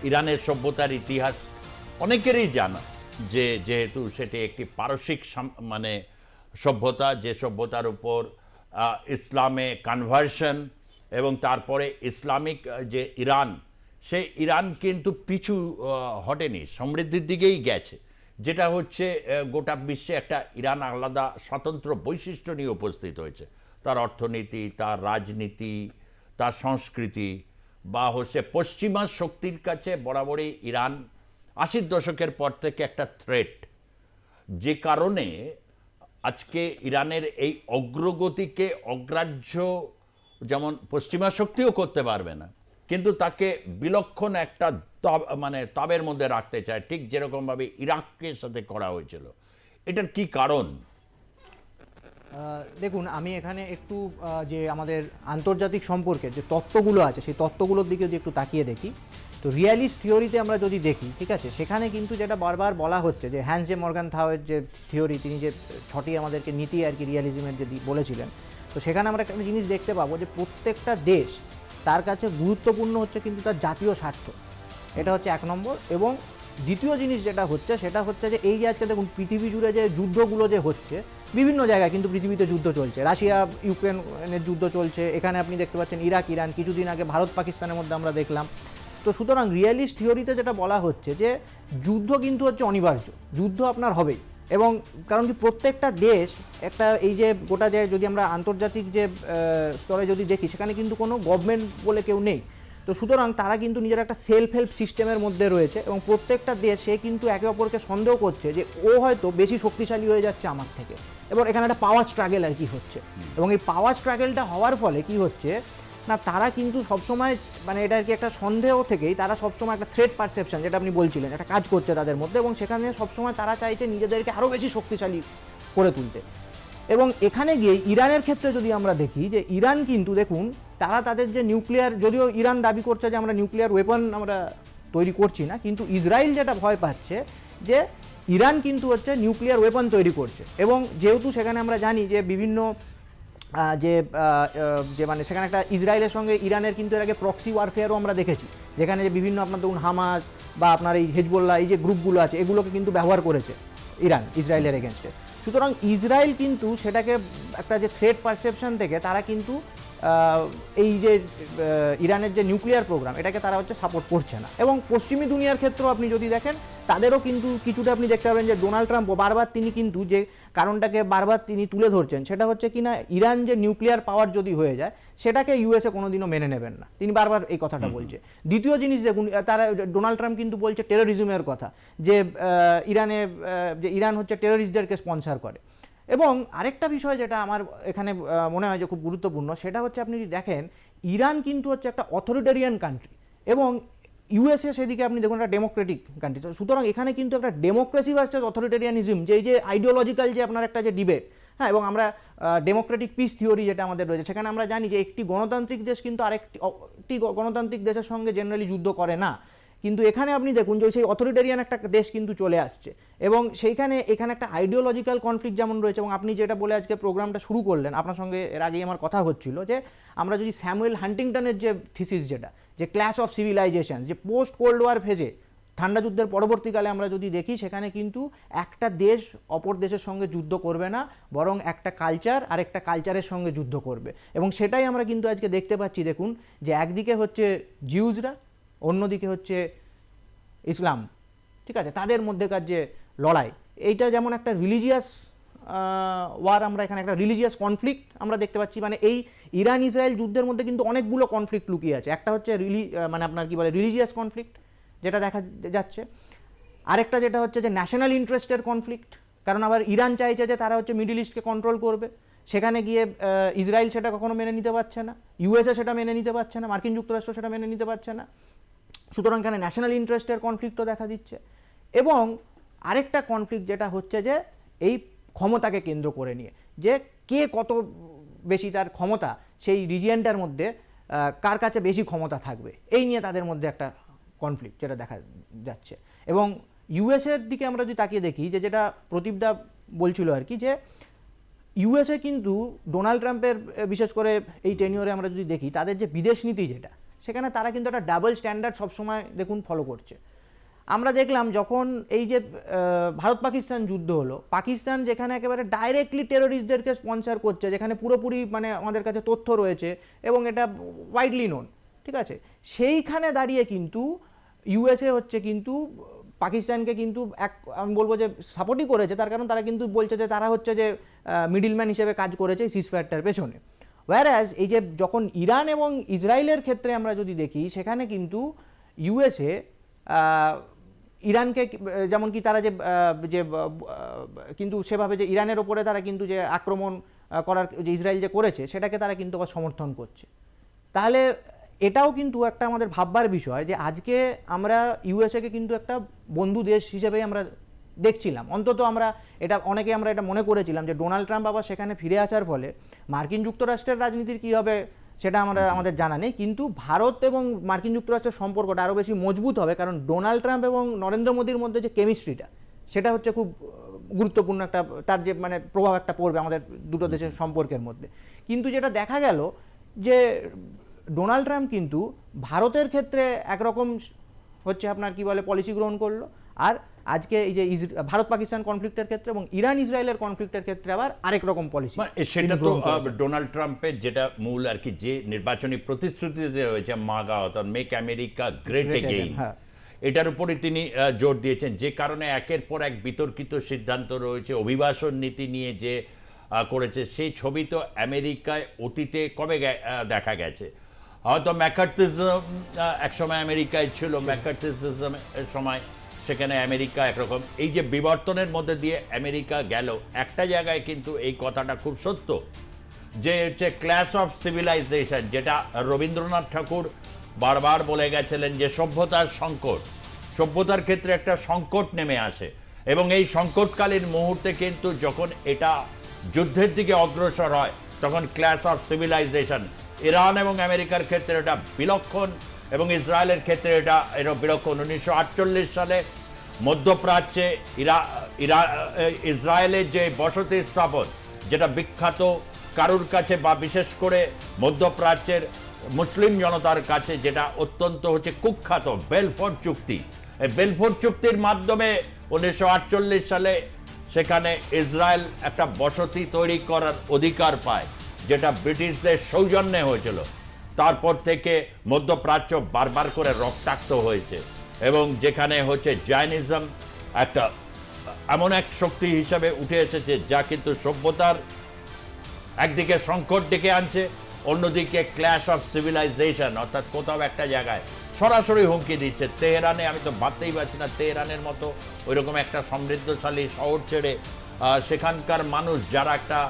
ইরানের সভ্যতার ইতিহাস অনেকেরই জানা, যে যেহেতু সেটি একটি পারসিক মানে সভ্যতা, যে সভ্যতার উপর ইসলামে কনভার্সন এবং তারপরে ইসলামিক যে ইরান, সেই ইরান কিন্তু পিছু হটেনি, সমৃদ্ধির দিকেই গেছে, যেটা হচ্ছে গোটা বিশ্বে একটা ইরান আলাদা স্বতন্ত্র বৈশিষ্ট্য নিয়ে উপস্থিত হয়েছে। তার অর্থনীতি, তার রাজনীতি, তার সংস্কৃতি, বা হচ্ছে পশ্চিমা শক্তির কাছে বরাবরই ইরান ৮০ দশকের পর থেকে একটা থ্রেট, যে কারণে আজকে ইরানের এই অগ্রগতিকে অগ্রাহ্য যেমন পশ্চিমা শক্তিও করতে পারবে না, কিন্তু তাকে বিলক্ষণ একটা মানে তাবের মধ্যে রাখতে চায়, ঠিক যেরকমভাবে ইরাকের সাথে করা হয়েছিল। এটার কি কারণ? দেখুন, আমি এখানে একটু যে আমাদের আন্তর্জাতিক সম্পর্কে যে তত্ত্বগুলো আছে সেই তত্ত্বগুলোর দিকে যদি একটু তাকিয়ে দেখি, তো রিয়ালিস্ট থিওরিতে আমরা যদি দেখি, ঠিক আছে, সেখানে কিন্তু যেটা বারবার বলা হচ্ছে যে হ্যান্স জে মর্গান থাওয়ের যে থিওরি, তিনি যে 6টি আমাদেরকে নীতি আর কি রিয়ালিজমের যে বলেছিলেন, তো সেখানে আমরা একটা জিনিস দেখতে পাবো যে প্রত্যেকটা দেশ তার কাছে গুরুত্বপূর্ণ হচ্ছে কিন্তু তার জাতীয় স্বার্থ, এটা হচ্ছে 1 নম্বর। এবং দ্বিতীয় জিনিস যেটা হচ্ছে সেটা হচ্ছে যে এই যে আজকে দেখুন পৃথিবী জুড়ে যে যুদ্ধগুলো যে হচ্ছে, বিভিন্ন জায়গায় কিন্তু পৃথিবীতে যুদ্ধ চলছে, রাশিয়া ইউক্রেনের যুদ্ধ চলছে, এখানে আপনি দেখতে পাচ্ছেন ইরাক ইরান, কিছুদিন আগে ভারত পাকিস্তানের মধ্যে আমরা দেখলাম। তো সুতরাং রিয়ালিস্ট থিওরিতে যেটা বলা হচ্ছে যে যুদ্ধ কিন্তু হচ্ছে অনিবার্য, যুদ্ধ আপনার হবেই। এবং কারণ কি প্রত্যেকটা দেশ একটা এই যে গোটা যে যদি আমরা আন্তর্জাতিক যে স্তরে যদি দেখি, সেখানে কিন্তু কোনো গভর্নমেন্ট বলে কেউ নেই, তো সুতরাং তারা কিন্তু নিজের একটা সেলফ হেল্প সিস্টেমের মধ্যে রয়েছে, এবং প্রত্যেকটা দেশ সে কিন্তু একে অপরকে সন্দেহ করছে যে ও হয়তো বেশি শক্তিশালী হয়ে যাচ্ছে আমার থেকে, এবং এখানে একটা পাওয়ার স্ট্রাগল আর কি হচ্ছে। এবং এই পাওয়ার স্ট্রাগলটা হওয়ার ফলে কি হচ্ছে না, তারা কিন্তু সবসময় মানে এটা আর কি একটা সন্দেহ থেকেই তারা সবসময় একটা থ্রেট পারসেপশন, যেটা আপনি বলছিলেন, একটা কাজ করছে তাদের মধ্যে, এবং সেখানে সবসময় তারা চাইছে নিজেদেরকে আরও বেশি শক্তিশালী করে তুলতে। এবং এখানে গিয়ে ইরানের ক্ষেত্রে যদি আমরা দেখি যে ইরান কিন্তু দেখুন তারা তাদের যে নিউক্লিয়ার, যদিও ইরান দাবি করছে যে আমরা নিউক্লিয়ার ওয়েপন আমরা তৈরি করছি না, কিন্তু ইসরায়েল যেটা ভয় পাচ্ছে যে ইরান কিন্তু হচ্ছে নিউক্লিয়ার ওয়েপন তৈরি করছে। এবং যেহেতু সেখানে আমরা জানি যে বিভিন্ন যে মানে সেখানে একটা ইসরায়েলের সঙ্গে ইরানের কিন্তু এর আগে প্রক্সি ওয়ারফেয়ারও আমরা দেখেছি, যেখানে যে বিভিন্ন আপনার ধরুন হামাস বা আপনার এই হেজবোল্লাহ এই যে গ্রুপগুলো আছে এগুলোকে কিন্তু ব্যবহার করেছে ইরান ইসরায়েলের এগেনস্টে। সুতরাং ইসরায়েল কিন্তু সেটাকে একটা যে থ্রেট পারসেপশন থেকে তারা কিন্তু এই যে ইরানের যে নিউক্লিয়ার প্রোগ্রাম এটাকে তারা হচ্ছে সাপোর্ট করছে না। এবং পশ্চিমী দুনিয়ার ক্ষেত্রেও আপনি যদি দেখেন তাদেরও কিন্তু কিছুটা আপনি দেখতে পাবেন যে ডোনাল্ড ট্রাম্প বারবার তিনি কিন্তু যে কারণটাকে বারবার তিনি তুলে ধরছেন সেটা হচ্ছে কিনা ইরান যে নিউক্লিয়ার পাওয়ার যদি হয়ে যায় সেটাকে ইউএসএ কোনোদিনও মেনে নেবেন না, তিনি বারবার এই কথাটা বলছে। দ্বিতীয় জিনিস দেখুন, তারা ডোনাল্ড ট্রাম্প কিন্তু বলছে টেরোরিজমের কথা, যে ইরান হচ্ছে টেরোরিস্টদেরকে স্পন্সর করে। এবং আরেকটা বিষয় যেটা আমার এখানে মনে হয় যে খুব গুরুত্বপূর্ণ সেটা হচ্ছে আপনি যদি দেখেন ইরান কিন্তু হচ্ছে একটা অথরিটেরিয়ান কান্ট্রি এবং ইউএসএ সেদিকে আপনি দেখুন একটা ডেমোক্রেটিক কান্ট্রি। সুতরাং এখানে কিন্তু একটা ডেমোক্রেসি ভার্সেস অথরিটেরিয়ানিজম যে এই যে আইডিওলজিক্যাল যে আপনার একটা যে ডিবেট, হ্যাঁ, এবং আমরা ডেমোক্রেটিক পিস থিওরি যেটা আমাদের রয়েছে সেখানে আমরা জানি যে একটি গণতান্ত্রিক দেশ কিন্তু আরেকটি গণতান্ত্রিক দেশের সঙ্গে জেনারেলি যুদ্ধ করে না, কিন্তু এখানে আপনি দেখুন যে সেই অথরিটেরিয়ান একটা দেশ কিন্তু চলে আসছে এবং এখানে একটা আইডিওলজিক্যাল কনফ্লিক্ট যেমন রয়েছে। এবং আপনি যেটা বলে আজকে প্রোগ্রামটা শুরু করলেন, আপনার সঙ্গে এর আগেই আমার কথা হচ্ছিল যে আমরা যদি স্যামুয়েল হান্টিংটনের যে থিসিস যেটা যে ক্ল্যাশ অফ সিভিলাইজেশন, যে পোস্ট কোল্ড ওয়ার ফেজে ঠান্ডা যুদ্ধের পরবর্তীকালে আমরা যদি দেখি সেখানে কিন্তু একটা দেশ অপর দেশের সঙ্গে যুদ্ধ করবে না, বরং একটা কালচার আর একটা কালচারের সঙ্গে যুদ্ধ করবে। এবং সেটাই আমরা কিন্তু আজকে দেখতে পাচ্ছি। দেখুন যে একদিকে হচ্ছে জিউজরা, অন্যদিকে হচ্ছে ইসলাম, ঠিক আছে, তাদের মধ্যেকার যে লড়াই, এইটা যেমন একটা রিলিজিয়াস ওয়ার, আমরা এখানে একটা রিলিজিয়াস কনফ্লিক্ট আমরা দেখতে পাচ্ছি। মানে এই ইরান ইসরায়েল যুদ্ধের মধ্যে কিন্তু অনেকগুলো কনফ্লিক্ট লুকিয়ে আছে। একটা হচ্ছে মানে আপনার কি বলে রিলিজিয়াস কনফ্লিক্ট যেটা দেখা যাচ্ছে, আরেকটা যেটা হচ্ছে যে ন্যাশনাল ইন্টারেস্টের কনফ্লিক্ট, কারণ আবার ইরান চাইছে যে তারা হচ্ছে মিডল ইস্টকে কন্ট্রোল করবে, সেখানে গিয়ে ইসরায়েল সেটা কখনো মেনে নিতে পারছে না, ইউএসএ সেটা মেনে নিতে পারছে না, মার্কিন যুক্তরাষ্ট্র সেটা মেনে নিতে পারছে না। সুতরাং এখানে ন্যাশনাল ইন্টারেস্টের কনফ্লিক্টও দেখা দিচ্ছে। এবং আরেকটা কনফ্লিক্ট যেটা হচ্ছে যে এই ক্ষমতাকে কেন্দ্র করে নিয়ে, যে কে কত বেশি তার ক্ষমতা সেই রিজিয়নটার মধ্যে কার কাছে বেশি ক্ষমতা থাকবে, এই নিয়ে তাদের মধ্যে একটা কনফ্লিক্ট যেটা দেখা যাচ্ছে। এবং ইউএসএর দিকে আমরা যদি তাকিয়ে দেখি, যে যেটা প্রদীপদা বলছিল আর কি, যে ইউএসএ কিন্তু ডোনাল্ড ট্রাম্পের বিশেষ করে এই টেনিওরে আমরা যদি দেখি তাদের যে বিদেশ নীতি যেটা, সেখানে তারা কিন্তু একটা ডাবল স্ট্যান্ডার্ড সবসময় দেখুন ফলো করছে। আমরা দেখলাম যখন এই যে ভারত পাকিস্তান যুদ্ধ হলো, পাকিস্তান যেখানে একেবারে ডাইরেক্টলি টেরোরিস্টদেরকে স্পন্সর করছে, যেখানে পুরোপুরি মানে আমাদের কাছে তথ্য রয়েছে এবং এটা ওয়াইডলি নোন, ঠিক আছে, সেইখানে দাঁড়িয়ে কিন্তু ইউএসএ হচ্ছে কিন্তু পাকিস্তানকে কিন্তু আমি বলবো যে সাপোর্টই করেছে, তার কারণ তারা কিন্তু বলছে যে তারা হচ্ছে যে মিডলম্যান হিসেবে কাজ করেছে এই সিজফায়ারটার পেছনে। ওয়্যারঅ্যাজ এই যে যখন ইরান এবং ইসরায়েলের ক্ষেত্রে আমরা যদি দেখি, সেখানে কিন্তু ইউএসএ ইরানকে যেমন কি তারা যে কিন্তু সেভাবে যে ইরানের ওপরে তারা কিন্তু যে আক্রমণ করার যে ইসরায়েল যে করেছে সেটাকে তারা কিন্তু আবার সমর্থন করছে। তাহলে এটাও কিন্তু একটা আমাদের ভাববার বিষয় যে আজকে আমরা ইউএসএকে কিন্তু একটা বন্ধু দেশ হিসেবেই আমরা দেখছিলাম, অন্তত আমরা এটা মনে করেছিলাম যে ডোনাল্ড ট্রাম্প আবার সেখানে ফিরে আসার ফলে মার্কিন যুক্তরাষ্ট্রের রাজনীতির কী হবে সেটা আমাদের জানা নেই, কিন্তু ভারত এবং মার্কিন যুক্তরাষ্ট্রের সম্পর্কটা আরও বেশি মজবুত হবে, কারণ ডোনাল্ড ট্রাম্প এবং নরেন্দ্র মোদীর মধ্যে যে কেমিস্ট্রিটা সেটা হচ্ছে খুব গুরুত্বপূর্ণ একটা, তার যে মানে প্রভাব একটা পড়বে আমাদের দুটো দেশের সম্পর্কের মধ্যে। কিন্তু যেটা দেখা গেল যে ডোনাল্ড ট্রাম্প কিন্তু ভারতের ক্ষেত্রে একরকম হচ্ছে আপনার কি বলে পলিসি গ্রহণ করলো, আর আজকে এই যে ভারত পাকিস্তান কনফ্লিক্টের ক্ষেত্রে এবং ইরান ইসরায়েলের কনফ্লিক্টের ক্ষেত্রে আবার আরেক রকম পলিসি। সেটা তো ডোনাল্ড ট্রাম্পের যেটা মূল আর কি, যে নির্বাচনী প্রতিশ্রুতিতে রয়েছে মাগা অর্থাৎ মেক আমেরিকা গ্রেট এগেইন, এটার উপরে তিনি জোর দিয়েছেন, যে কারণে একের পর এক বিতর্কিত সিদ্ধান্ত রয়েছে। অভিবাসন নীতি নিয়ে যে করেছে সেই ছবি তো আমেরিকায় অতীতে কবে দেখা গেছে। হয়তো ম্যাকার্থিজম একসময় আমেরিকায় ছিল, ম্যাকার্থিজমের সময় সেখানে আমেরিকা একরকম, এই যে বিবর্তনের মধ্যে দিয়ে আমেরিকা গেল, একটা জায়গায় কিন্তু এই কথাটা খুব সত্য যে হচ্ছে ক্ল্যাশ অফ সিভিলাইজেশন, যেটা রবীন্দ্রনাথ ঠাকুর বারবার বলে গেছিলেন যে সভ্যতার সংকট, সভ্যতার ক্ষেত্রে একটা সংকট নেমে আসে এবং এই সংকটকালীন মুহূর্তে কিন্তু যখন এটা যুদ্ধের দিকে অগ্রসর হয় তখন ক্ল্যাশ অফ সিভিলাইজেশন, ইরান এবং আমেরিকার ক্ষেত্রে এটা বিলক্ষণ এবং ইসরায়েলের ক্ষেত্রে এটা বিলক্ষণ। 1948 সালে মধ্যপ্রাচ্যে ইসরায়েলের যে বসতি স্থাপন, যেটা বিখ্যাত কারুর কাছে বা বিশেষ করে মধ্যপ্রাচ্যের মুসলিম জনতার কাছে যেটা অত্যন্ত হচ্ছে কুখ্যাত বেলফোর চুক্তি। এই বেলফোর চুক্তির মাধ্যমে 1948 সালে সেখানে ইসরায়েল একটা বসতি তৈরি করার অধিকার পায়, যেটা ব্রিটিশদের সৌজন্যে হয়েছিল। তারপর থেকে মধ্যপ্রাচ্য বারবার করে রক্তাক্ত হয়েছে, এবং যেখানে হচ্ছে জায়নিজম একটা এমন এক শক্তি হিসাবে উঠে এসেছে যা কিন্তু সভ্যতার একদিকে সংকট ডেকে আনছে, অন্যদিকে ক্ল্যাশ অফ সিভিলাইজেশন, অর্থাৎ কোথাও একটা জায়গায় সরাসরি হুমকি দিচ্ছে। তেহরানে আমি তো ভাবতেই পারছি না তেহরানের মতো ওইরকম একটা সমৃদ্ধশালী শহর ছেড়ে সেখানকার মানুষ যারা একটা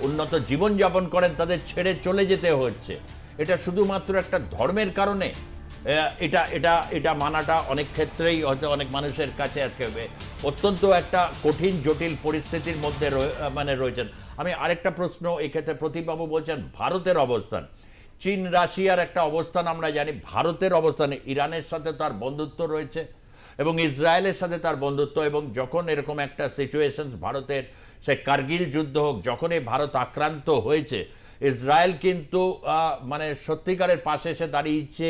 উন্নত জীবনযাপন করেন তাদের ছেড়ে চলে যেতে হচ্ছে। এটা শুধুমাত্র একটা ধর্মের কারণে এটা এটা এটা মানাটা অনেক ক্ষেত্রেই হয়তো অনেক মানুষের কাছে আজকে অত্যন্ত একটা কঠিন জটিল পরিস্থিতির মধ্যে রয়েছেন। আমি আরেকটা প্রশ্ন এক্ষেত্রে, প্রতীকবাবু বলছেন ভারতের অবস্থান, চীন রাশিয়ার একটা অবস্থান আমরা জানি, ভারতের অবস্থানে ইরানের সাথে তার বন্ধুত্ব রয়েছে এবং ইসরায়েলের সাথে তার বন্ধুত্ব, এবং যখন এরকম একটা সিচুয়েশন ভারতের, সে কার্গিল যুদ্ধ হোক, যখনই ভারত আক্রান্ত হয়েছে ইসরায়েল কিন্তু মানে সত্যিকারের পাশে এসে দাঁড়িয়েছে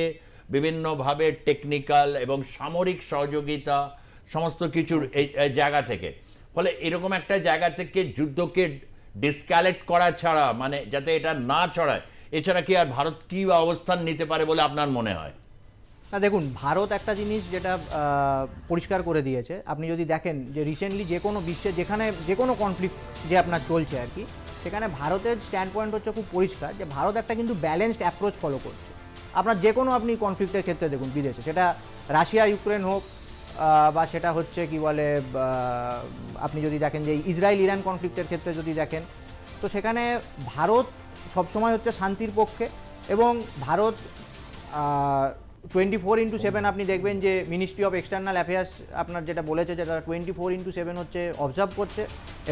বিভিন্নভাবে টেকনিক্যাল এবং সামরিক সহযোগিতা সমস্ত কিছুর এই জায়গা থেকে। ফলে এরকম একটা জায়গা থেকে যুদ্ধকে ডিসকালেক্ট করা ছাড়া, মানে যাতে এটা না ছড়ায়, এছাড়া কি আর ভারত কি অবস্থান নিতে পারে বলে আপনার মনে হয়? না দেখুন, ভারত একটা জিনিস যেটা পরিষ্কার করে দিয়েছে, আপনি যদি দেখেন যে রিসেন্টলি যে কোনো বিশ্বে যেখানে যে কোনো কনফ্লিক্ট যে আপনার চলছে আর কি, সেখানে ভারতের স্ট্যান্ড পয়েন্ট হচ্ছে খুব পরিষ্কার যে ভারত একটা কিন্তু ব্যালেন্সড অ্যাপ্রোচ ফলো করছে। আপনার যে কোনো আপনি কনফ্লিক্টের ক্ষেত্রে দেখুন বিদেশে, সেটা রাশিয়া ইউক্রেন হোক বা সেটা হচ্ছে কি বলে আপনি যদি দেখেন যে ইসরায়েল ইরান কনফ্লিক্টের ক্ষেত্রে যদি দেখেন, তো সেখানে ভারত সবসময় হচ্ছে শান্তির পক্ষে। এবং ভারত 24/7 আপনি দেখবেন যে মিনিস্ট্রি অফ এক্সটার্নাল অ্যাফেয়ার্স আপনার যেটা বলেছে যে তারা 24/7 হচ্ছে অবজার্ভ করছে,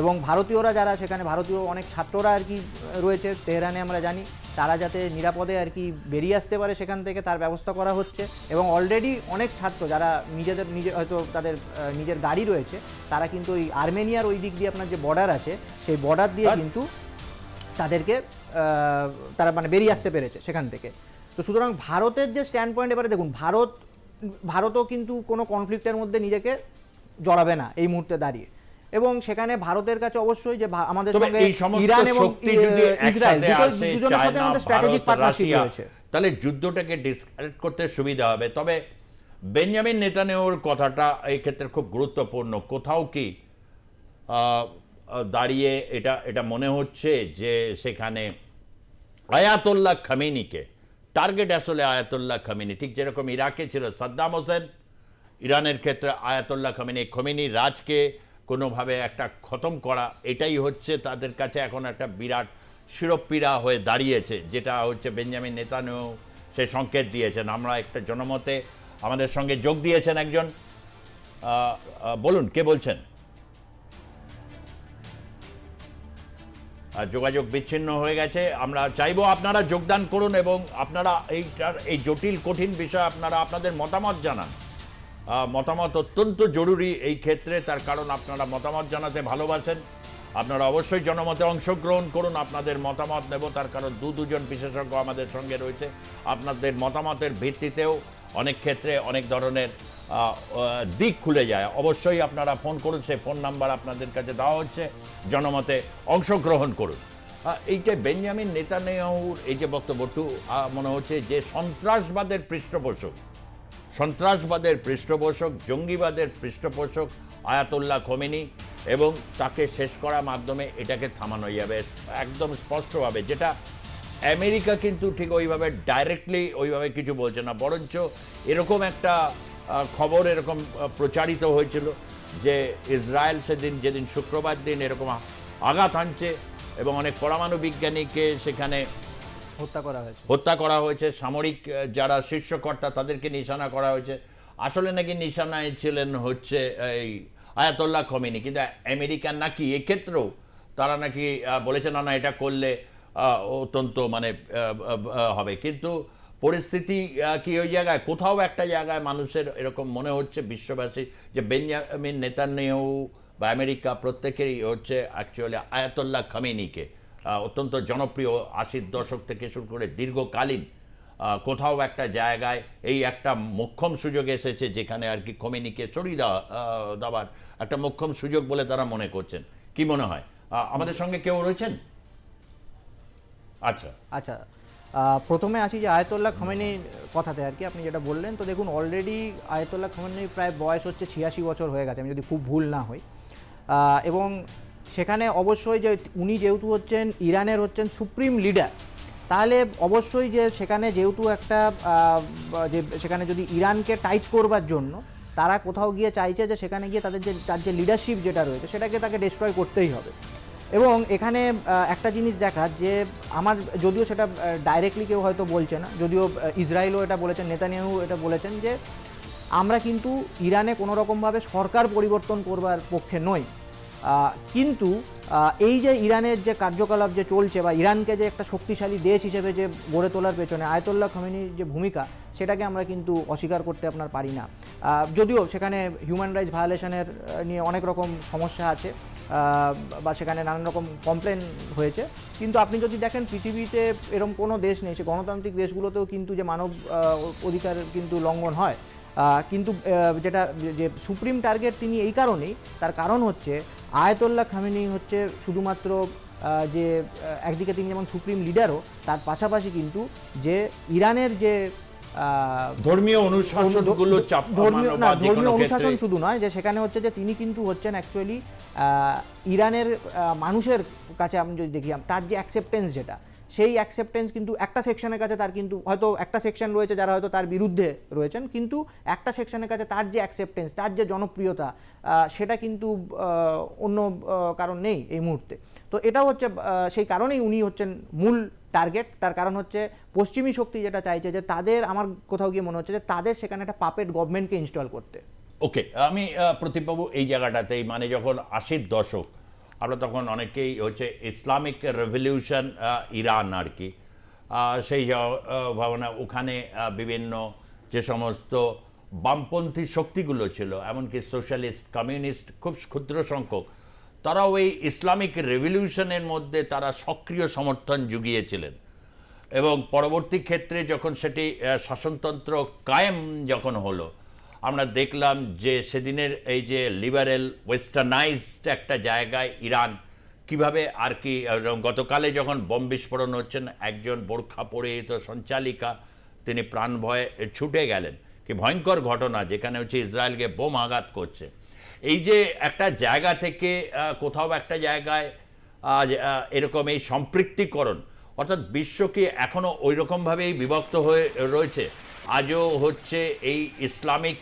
এবং ভারতীয়রা যারা সেখানে, ভারতীয় অনেক ছাত্ররা আর কি রয়েছে তেহরানে আমরা জানি, তারা যাতে নিরাপদে আর কি বেরিয়ে আসতে পারে সেখান থেকে তার ব্যবস্থা করা হচ্ছে। এবং অলরেডি অনেক ছাত্র যারা নিজে হয়তো তাদের নিজের গাড়ি রয়েছে, তারা কিন্তু ওই আর্মেনিয়ার ওই দিক দিয়ে আপনার যে বর্ডার আছে সেই বর্ডার দিয়ে কিন্তু তাদেরকে তারা মানে বেরিয়ে আসতে পেরেছে সেখান থেকে। তো সুতরাং ভারতের যে স্ট্যান্ড পয়েন্ট, এবারে দেখুন ভারতও কিন্তু কোনো কনফ্লিক্টের মধ্যে নিজেকে জড়াবে না এই মুহূর্তে দাঁড়িয়ে, এবং সেখানে ভারতের কাছে অবশ্যই যে আমাদের সঙ্গে ইরান এবং ইসরায়েল দুজনের সাথে আমাদের স্ট্র্যাটেজিক পার্টনারশিপ রয়েছে, তাহলে যুদ্ধটাকে ডিসকালেক্ট করতে সুবিধা হবে। তবে বেঞ্জামিন নেতানিয়াহুর কথাটা এই ক্ষেত্রে খুব গুরুত্বপূর্ণ। কোথাও কি দাঁড়িয়ে এটা মনে হচ্ছে যে সেখানে আয়াতুল্লাহ খামেনিকে টার্গেট, আসলে আয়াতুল্লাহ খামেনি, ঠিক যেরকম ইরাকে ছিল সাদ্দাম হোসেন, ইরানের ক্ষেত্রে আয়াতুল্লাহ খামেনি রাজকে কোনোভাবে একটা খতম করা, এটাই হচ্ছে তাদের কাছে এখন একটা বিরাট শিরোপীড়া হয়ে দাঁড়িয়েছে, যেটা হচ্ছে বেঞ্জামিন নেতানিয়াহু সে সংকেত দিয়েছেন। আমরা একটা জনমতে আমাদের সঙ্গে যোগ দিয়েছেন একজন, বলুন কে বলছেন? যোগাযোগ বিচ্ছিন্ন হয়ে গেছে। আমরা চাইবো আপনারা যোগদান করুন এবং আপনারা এই জটিল কঠিন বিষয় আপনারা আপনাদের মতামত জানান। মতামত অত্যন্ত জরুরি এই ক্ষেত্রে, তার কারণ আপনারা মতামত জানাতে ভালোবাসেন। আপনারা অবশ্যই জনমতে অংশগ্রহণ করুন, আপনাদের মতামত নেব, তার কারণ দুজন বিশেষজ্ঞ আমাদের সঙ্গে রয়েছে। আপনাদের মতামতের ভিত্তিতেও অনেক ক্ষেত্রে অনেক ধরনের দিক খুলে যায়। অবশ্যই আপনারা ফোন করুন, সেই ফোন নাম্বার আপনাদের কাছে দেওয়া হচ্ছে, জনমতে অংশগ্রহণ করুন। এইটা বেঞ্জামিন নেতানিয়াহুর এই যে বক্তব্যটু মনে হচ্ছে যে সন্ত্রাসবাদের পৃষ্ঠপোষক, জঙ্গিবাদের পৃষ্ঠপোষক আয়াতুল্লাহ খোমেনি, এবং তাকে শেষ করার মাধ্যমে এটাকে থামানো যাবে একদম স্পষ্টভাবে। যেটা আমেরিকা কিন্তু ঠিক ওইভাবে ডাইরেক্টলি ওইভাবে কিছু বলছে না, বরঞ্চ এরকম একটা খবর এরকম প্রচারিত হয়েছিল যে ইসরায়েল যেদিন শুক্রবার দিন এরকম আঘাত হানছে এবং অনেক পরমাণু বিজ্ঞানীকে সেখানে হত্যা করা হয়েছে, সামরিক যারা শীর্ষকর্তা তাদেরকে নিশানা করা হয়েছে। আসলে নাকি নিশানায় ছিলেন হচ্ছে এই আয়াতুল্লাহ খোমেনি, কিন্তু আমেরিকান নাকি এক্ষেত্রেও তারা নাকি বলেছে না এটা করলে অত্যন্ত মানে হবে। কিন্তু পরিস্থিতি কি ওই জায়গায় কোথাও একটা জায়গায় মানুষের এরকম মনে হচ্ছে, বিশ্ববাসী, যে বেঞ্জামিন নেতানিয়াহু বা আমেরিকা প্রত্যেকেরই হচ্ছে অ্যাকচুয়ালি আয়াতুল্লাহ খোমেনিকে অত্যন্ত জনপ্রিয় 80-র দশক থেকে শুরু করে দীর্ঘকালীন কোথাও একটা জায়গায় এই একটা মোক্ষম সুযোগ এসেছে যেখানে আর কি খোমেনিকে সরিয়ে দেওয়ার একটা মোক্ষম সুযোগ বলে তারা মনে করছেন। কি মনে হয়? আমাদের সঙ্গে কেউ রয়েছেন? আচ্ছা আচ্ছা, প্রথমে আসি যে আয়াতুল্লাহ খোমেনির কথাতে আর কি আপনি যেটা বললেন। তো দেখুন, অলরেডি আয়াতুল্লাহ খোমেনির প্রায় বয়স হচ্ছে 86 বছর হয়ে গেছে, আমি যদি খুব ভুল না হই। এবং সেখানে অবশ্যই যে উনি যেহেতু হচ্ছেন ইরানের হচ্ছেন সুপ্রিম লিডার, তাহলে অবশ্যই যে সেখানে যেহেতু একটা যে সেখানে যদি ইরানকে টাইট করবার জন্য তারা কোথাও গিয়ে চাইছে যে সেখানে গিয়ে তার যে লিডারশিপ যেটা রয়েছে সেটাকে তাকে ডিস্ট্রয় করতেই হবে। এবং এখানে একটা জিনিস দেখার যে আমার, যদিও সেটা ডাইরেক্টলি কেউ হয়তো বলছে না, যদিও ইসরায়েলও এটা বলেছেন, নেতানিয়াহু এটা বলেছেন যে আমরা কিন্তু ইরানে কোনো রকমভাবে সরকার পরিবর্তন করবার পক্ষে নই, কিন্তু এই যে ইরানের যে কার্যকলাপ যে চলছে বা ইরানকে যে একটা শক্তিশালী দেশ হিসেবে যে গড়ে তোলার পেছনে আয়াতুল্লাহ খোমেনির যে ভূমিকা, সেটাকে আমরা কিন্তু অস্বীকার করতে আপনার পারি না। যদিও সেখানে হিউম্যান রাইটস ভায়োলেশনের নিয়ে অনেক রকম সমস্যা আছে বা সেখানে নানান রকম কমপ্লেন হয়েছে, কিন্তু আপনি যদি দেখেন পৃথিবীতে এরকম কোনো দেশ নেই, সে গণতান্ত্রিক দেশগুলোতেও কিন্তু যে মানব অধিকার কিন্তু লঙ্ঘন হয়। কিন্তু যেটা যে সুপ্রিম টার্গেট তিনি এই কারণেই, তার কারণ হচ্ছে আয়াতুল্লাহ খোমেনি হচ্ছে শুধুমাত্র যে একদিকে তিনি যেমন সুপ্রিম লিডারও, তার পাশাপাশি কিন্তু যে ইরানের যে ধর্মীয় অনুশাসনগুলো ধর্মীয় অনুশাসন শুধু নয়, যে সেখানে হচ্ছে যে তিনি কিন্তু হচ্ছেন অ্যাকচুয়ালি ইরানের মানুষের কাছে আমি যদি দেখি তার যে অ্যাকসেপ্টেন্স, যেটা সেই অ্যাকসেপ্টেন্স কিন্তু একটা সেকশনের কাছে তার কিন্তু হয়তো একটা সেকশন রয়েছে যারা হয়তো তার বিরুদ্ধে রয়েছেন, কিন্তু একটা সেকশনের কাছে তার যে অ্যাকসেপ্টেন্স, তার যে জনপ্রিয়তা, সেটা কিন্তু অন্য কারণ নেই এই মুহূর্তে। তো এটাও হচ্ছে সেই কারণেই উনি হচ্ছেন মূল টার্গেট। তার কারণ হচ্ছে পশ্চিমী শক্তি যেটা চাইছে যে তাদের, আমার কোথাও গিয়ে মনে হচ্ছে যে তাদের সেখানে একটা পাপেট গভর্নমেন্টকে ইনস্টল করতে। ওকে, আমি প্রদীপবাবু এই জায়গাটাতেই, মানে যখন 80-র দশক, আমরা তখন অনেকেই হচ্ছে ইসলামিক রেভলিউশন ইরান আর কি, সেই ভাবনা, ওখানে বিভিন্ন যে সমস্ত বামপন্থী শক্তিগুলো ছিল, এমনকি সোশ্যালিস্ট, কমিউনিস্ট, খুব ক্ষুদ্র সংখ্যক, তারাও এই ইসলামিক রেভলিউশনের মধ্যে তারা সক্রিয় সমর্থন জুগিয়েছিলেন। এবং পরবর্তী ক্ষেত্রে যখন সেটি শাসনতন্ত্র কায়েম যখন হলো, আমরা দেখলাম যে সেদিনের এই যে লিবারেল ওয়েস্টার্নাইজড একটা জায়গায় ইরান কিভাবে আর কি, গতকালে যখন বোম বিস্ফোরণ হচ্ছেন, একজন বোরখা পরিহিত সঞ্চালিকা তিনি প্রাণ ভয়ে ছুটে গেলেন, কি ভয়ঙ্কর ঘটনা, যেখানে হচ্ছে ইসরায়েলকে বোম আঘাত করছে। এই যে একটা জায়গা থেকে কোথাও একটা জায়গায় এরকম এই সম্পৃক্তিকরণ, অর্থাৎ বিশ্ব কি এখনও ওই রকমভাবেই বিভক্ত হয়ে রয়েছে? আজও হচ্ছে এই ইসলামিক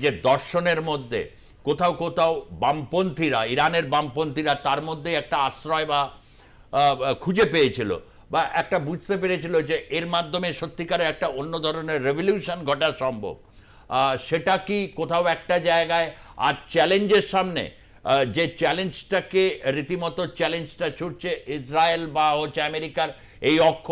যে দর্শনের মধ্যে কোথাও কোথাও বামপন্থীরা, ইরানের বামপন্থীরা তার মধ্যে একটা আশ্রয় বা খুঁজে পেয়েছিল, বা একটা বুঝতে পেরেছিল যে এর মাধ্যমে সত্যিকারের একটা অন্য ধরনের রেভলিউশন ঘটা সম্ভব। সেটা কি কোথাও একটা জায়গায় আর চ্যালেঞ্জের সামনে, যে চ্যালেঞ্জটাকে রীতিমতো চ্যালেঞ্জটা ছুটছে ইসরায়েল বা হচ্ছে আমেরিকার এই অক্ষ,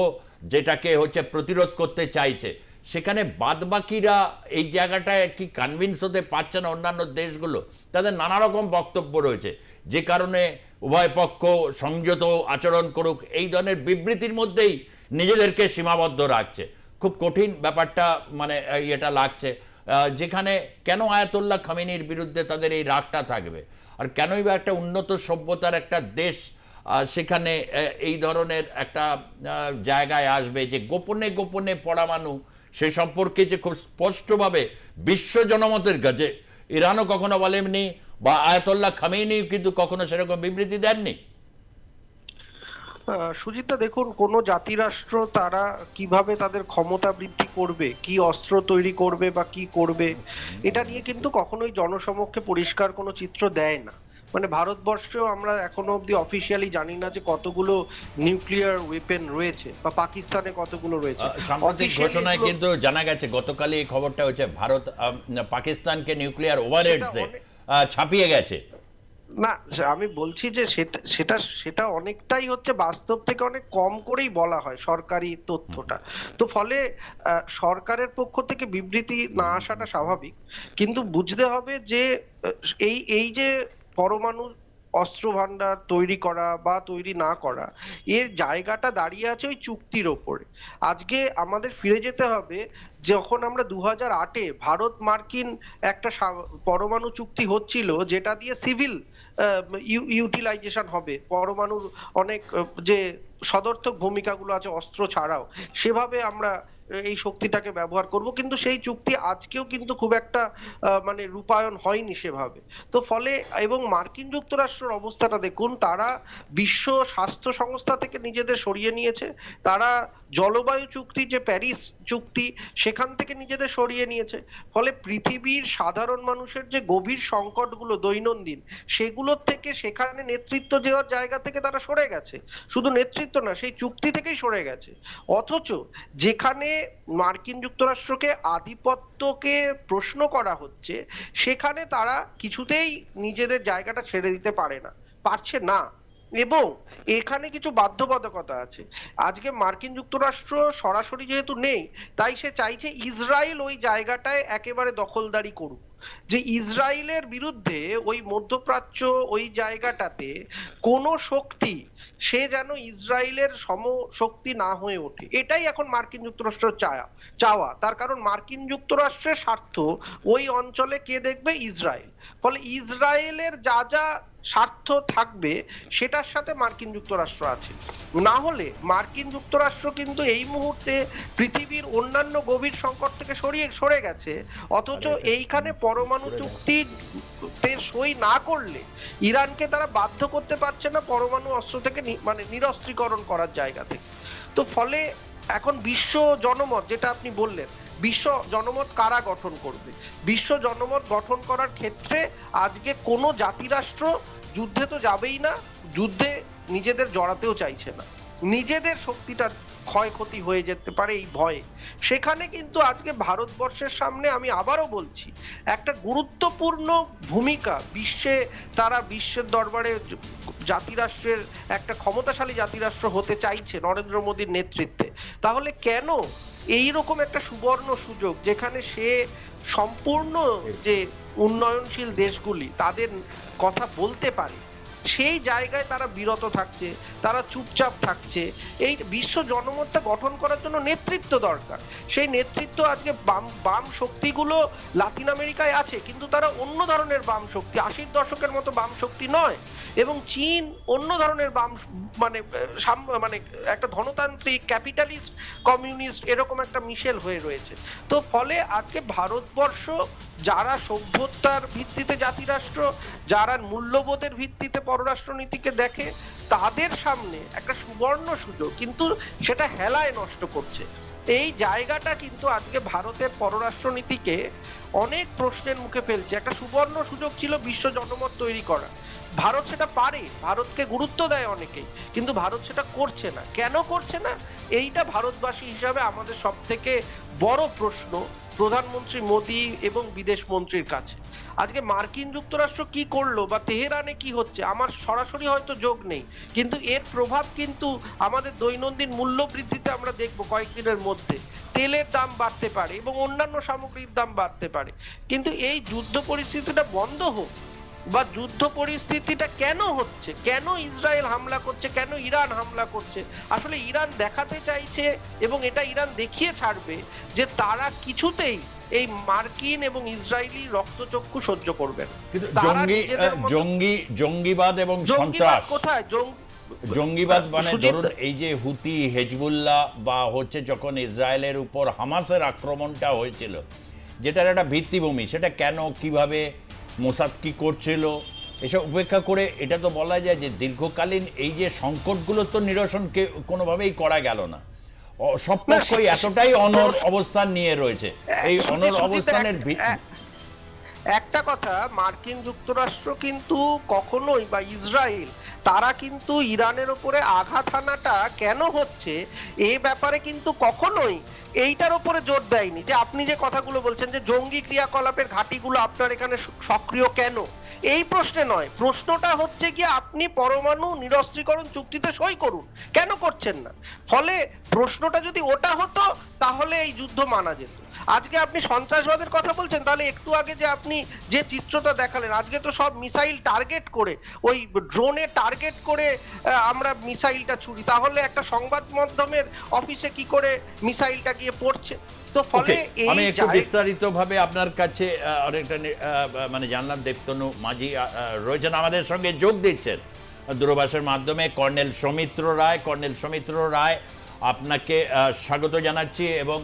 যেটাকে হচ্ছে প্রতিরোধ করতে চাইছে, সেখানে বাদবাকিরা এই জায়গাটায় কি কনভিন্স হতে পারছে না? অন্যান্য দেশগুলো, তাদের নানা রকম বক্তব্য রয়েছে, যে কারণে উভয় পক্ষ সংযত আচরণ করুক এই ধরনের বিবৃতির মধ্যেই নিজেদেরকে সীমাবদ্ধ রাখছে। খুব কঠিন ব্যাপারটা, মানে এটা লাগছে, যেখানে কেন আয়াতুল্লাহ খোমেনির বিরুদ্ধে তাদের এই রাগটা থাকবে, আর কেনই বা একটা উন্নত সভ্যতার একটা দেশ সেখানে এই ধরনের একটা জায়গায় আসবে যে গোপনে গোপনে পরমাণু, সে সম্পর্কে যে খুব স্পষ্টভাবে বিশ্ব জনমতের কাছে ইরানও কখনো বলেননি, বা আয়াতুল্লাহ খোমেনি কিন্তু কখনো সেরকম বিবৃতি দেননি। সুজিতদা, দেখুন, কোন জাতিরাষ্ট্র তারা কিভাবে তাদের ক্ষমতা বৃদ্ধি করবে, কি অস্ত্র তৈরি করবে বা কি করবে, এটা নিয়ে কিন্তু কখনোই জনসমক্ষে পরিষ্কার কোনো চিত্র দেয় না। মানে ভারতবর্ষেও আমরা এখনো অব্দি অফিসিয়ালি জানি না যে কতগুলো নিউক্লিয়ার ওয়েপেন রয়েছে, বা পাকিস্তানে কতগুলো রয়েছে। সাম্প্রতিক ঘোষণায় কিন্তু জানা গেছে, গতকালই এই খবরটা হচ্ছে, ভারত পাকিস্তানকে নিউক্লিয়ার ওভারহেডসে ছাপিয়ে গেছে। না, আমি বলছি যে সেটা সেটা অনেকটাই হচ্ছে বাস্তব থেকে অনেক কম করেই বলা হয় সরকারি তথ্যটা। তো ফলে সরকারের পক্ষ থেকে বিবৃতি না আসাটা স্বাভাবিক, কিন্তু বুঝতে হবে যে এই এই যে পরমাণু অস্ত্র ভান্ডার তৈরি করা বা তৈরি না করা, এর জায়গাটা দাঁড়িয়ে আছে ওই চুক্তির ওপরে। আজকে আমাদের ফিরে যেতে হবে, যখন আমরা 2008-এ ভারত মার্কিন একটা পরমাণু চুক্তি হচ্ছিল, যেটা দিয়ে সিভিল ইউটিলাইজেশন হবে, পরমাণুর অনেক যে সদর্থক ভূমিকাগুলো আছে অস্ত্র ছাড়াও, সেভাবে আমরা এই শক্তিটাকে ব্যবহার করব, কিন্তু সেই চুক্তি আজকেও কিন্তু খুব একটা মানে রূপায়ণ হয়নি সেভাবে। তো ফলে এবং মার্কিন যুক্তরাষ্ট্রের অবস্থাটা দেখুন, তারা বিশ্ব স্বাস্থ্য সংস্থা থেকে নিজেদের সরিয়ে নিয়েছে, তারা জলবায়ু চুক্তি যে প্যারিস চুক্তি সেখান থেকে নিজেদের সরিয়ে নিয়েছে। ফলে পৃথিবীর সাধারণ মানুষের যে গভীর সংকটগুলো দৈনন্দিন, সেগুলোর থেকে সেখানে নেতৃত্ব দেওয়ার জায়গা থেকে তারা সরে গেছে। শুধু নেতৃত্ব না, সেই চুক্তি থেকেই সরে গেছে। অথচ যেখানে মার্কিন যুক্তরাষ্ট্রকে আধিপত্যকে প্রশ্ন করা হচ্ছে, সেখানে তারা কিছুতেই নিজেদের জায়গাটা ছেড়ে দিতে পারছে না। এবং এখানে কিছু বাধ্যবাধকতা আছে। আজকে মার্কিন যুক্তরাষ্ট্র সরাসরি যেহেতু নেই, তাই সে চাইছে ইসরায়েল ওই জায়গাটায় একেবারে দখলদারি করুক, যে ইসরায়েলের বিরুদ্ধে ওই মধ্যপ্রাচ্য ওই জায়গাটাতে কোনো শক্তি সে যেন ইসরায়েলের সমশক্তি না হয়ে ওঠে। এটাই এখন মার্কিন যুক্তরাষ্ট্রের চাওয়া। তার কারণ মার্কিন যুক্তরাষ্ট্রের স্বার্থ ওই অঞ্চলে কে দেখবে? ইসরায়েল। ফলে ইসরায়েলের যা যা স্বার্থ থাকবে সেটার সাথে মার্কিন যুক্তরাষ্ট্র আছে। না হলে মার্কিন যুক্তরাষ্ট্র কিন্তু এই মুহূর্তে পৃথিবীর অন্যান্য গভীর সংকট থেকে সরে গেছে, অথচ এইখানে পরমাণু চুক্তিতে সই না করলে ইরানকে তারা বাধ্য করতে পারছে না পরমাণু অস্ত্র থেকে মানে নিরস্ত্রীকরণ করার জায়গা থেকে। তো ফলে এখন বিশ্ব জনমত, যেটা আপনি বললেন, বিশ্ব জনমত কারা গঠন করবে? বিশ্ব জনমত গঠন করার ক্ষেত্রে আজকে কোনো জাতিরাষ্ট্র যুদ্ধে তো যাবেই না, যুদ্ধে নিজেদের জড়াতেও চাইছে না, নিজেদের শক্তিটা ক্ষয়ক্ষতি হয়ে যেতে পারে এই ভয়ে। সেখানে কিন্তু আজকে ভারতবর্ষের সামনে, আমি আবারও বলছি, একটা গুরুত্বপূর্ণ ভূমিকা বিশ্বে, তারা বিশ্বের দরবারে জাতিরাষ্ট্রের একটা ক্ষমতাশালী জাতিরাষ্ট্র হতে চাইছে নরেন্দ্র মোদীর নেতৃত্বে। তাহলে কেন এইরকম একটা সুবর্ণ সুযোগ, যেখানে সে সম্পূর্ণ যে উন্নয়নশীল দেশগুলি তাদের কথা বলতে পারে, সেই জায়গায় তারা বিরত থাকছে, তারা চুপচাপ থাকছে? এই বিশ্ব জনমতটা গঠন করার জন্য নেতৃত্ব দরকার। সেই নেতৃত্ব আজকে বাম শক্তিগুলো লাতিন আমেরিকায় আছে, কিন্তু তারা অন্য ধরনের বাম শক্তি, 80-র দশকের মতো বাম শক্তি নয়। এবং চীন অন্য ধরনের বাম, মানে মানে একটা ধনতান্ত্রিক ক্যাপিটালিস্ট কমিউনিস্ট এরকম একটা মিশেল হয়ে রয়েছে। তো ফলে আজকে ভারতবর্ষ, যারা সভ্যতার ভিত্তিতে জাতিরাষ্ট্র, যারা মূল্যবোধের ভিত্তিতে পররাষ্ট্রনীতিকে দেখে, তাদের সামনে একটা সুবর্ণ সুযোগ, কিন্তু সেটা হেলায় নষ্ট করছে। এই জায়গাটা কিন্তু আজকে ভারতের পররাষ্ট্রনীতিকে অনেক প্রশ্নের মুখে ফেলছে। একটা সুবর্ণ সুযোগ ছিল বিশ্ব জনমত তৈরি করা, ভারত সেটা পারে, ভারতকে গুরুত্ব দেয় অনেকেই, কিন্তু ভারত সেটা করছে না। কেন করছে না? এইটা ভারতবাসী হিসাবে আমাদের সব থেকে বড় প্রশ্ন প্রধানমন্ত্রী মোদী এবং বিদেশ মন্ত্রীর কাছে। আজকে মার্কিন যুক্তরাষ্ট্র কি করলো বা তেহরানে কি হচ্ছে আমার সরাসরি হয়তো যোগ নেই, কিন্তু এর প্রভাব কিন্তু আমাদের দৈনন্দিন মূল্য বৃদ্ধিতে আমরা দেখবো কয়েকদিনের মধ্যে। তেলের দাম বাড়তে পারে এবং অন্যান্য সামগ্রীর দাম বাড়তে পারে, কিন্তু এই যুদ্ধ পরিস্থিতিটা বন্ধ হোক, বা যুদ্ধ পরিস্থিতিটা কেন হচ্ছে, কেন ইসরায়েল হামলা করছে, কেন ইরান হামলা করছে? আসলে ইরান দেখাতে চাইছে, এবং এটা ইরান দেখিয়ে ছাড়বে, যে তারা কিছুতেই এই মার্কিন এবং ইসরায়েলি রক্তচক্ষু সহ্য করবে না। কিন্তু তারা নিজেদের মতো- জঙ্গিবাদ এবং জঙ্গিবাদ সন্ত্রাস, কোথায়? জঙ্গিবাদ মানে সুজিত, ধরুন এই যে হুতি, হেজবুল্লাহ, বা হচ্ছে যখন ইসরায়েলের উপর হামাসের আক্রমণটা হয়েছিল, যেটার একটা ভিত্তিভূমি, সেটা কেন, কিভাবে, মোসাদ কি করছিল, এসব উপেক্ষা করে এটা তো বলা যায় যে দীর্ঘকালীন এই যে সংকটগুলো তো নিরসনকে কোনোভাবেই করা গেল না। সব পক্ষই এতটাই অনড় অবস্থান নিয়ে রয়েছে। এই অনড় অবস্থানের একটা কথা, মার্কিন যুক্তরাষ্ট্র কিন্তু কখনোই, বা ইসরায়েল, তারা কিন্তু ইরানের উপরে আঘাত হানাটা কেন হচ্ছে এই ব্যাপারে কিন্তু কখনোই এইটার উপরে জোর দেয়নি, যে আপনি যে কথাগুলো বলছেন যে জঙ্গি ক্রিয়াকলাপের ঘাঁটিগুলো আপনার এখানে সক্রিয় কেন, এই প্রশ্নে নয়। প্রশ্নটা হচ্ছে কি, আপনি পরমাণু নিরস্ত্রীকরণ চুক্তিতে সই করুন, কেন করছেন না? ফলে প্রশ্নটা যদি ওটা হতো, তাহলে এই যুদ্ধ মানা যেত। আজকে আপনি সন্ত্রাসবাদের কথা বলছেন, তাহলে একটু আগে যে আপনি যে চিত্রটা দেখালেন, আজকে তো সব মিসাইল টার্গেট করে, ওই ড্রোনে টার্গেট করে আমরা মিসাইলটা ছুড়ি, তাহলে একটা সংবাদ মাধ্যমের অফিসে কি করে মিসাইলটা গিয়ে পড়ছে? তো ফলে এই আমি একটু বিস্তারিতভাবে আপনার কাছে অনেকটা মানে জানলাম দেবতনু মাঝি রয়েছেন আমাদের সঙ্গে, যোগ দিচ্ছেন দূরভাষের মাধ্যমে। কর্নেল সৌমিত্র রায় আপনাকে স্বাগত জানাচ্ছি। এবং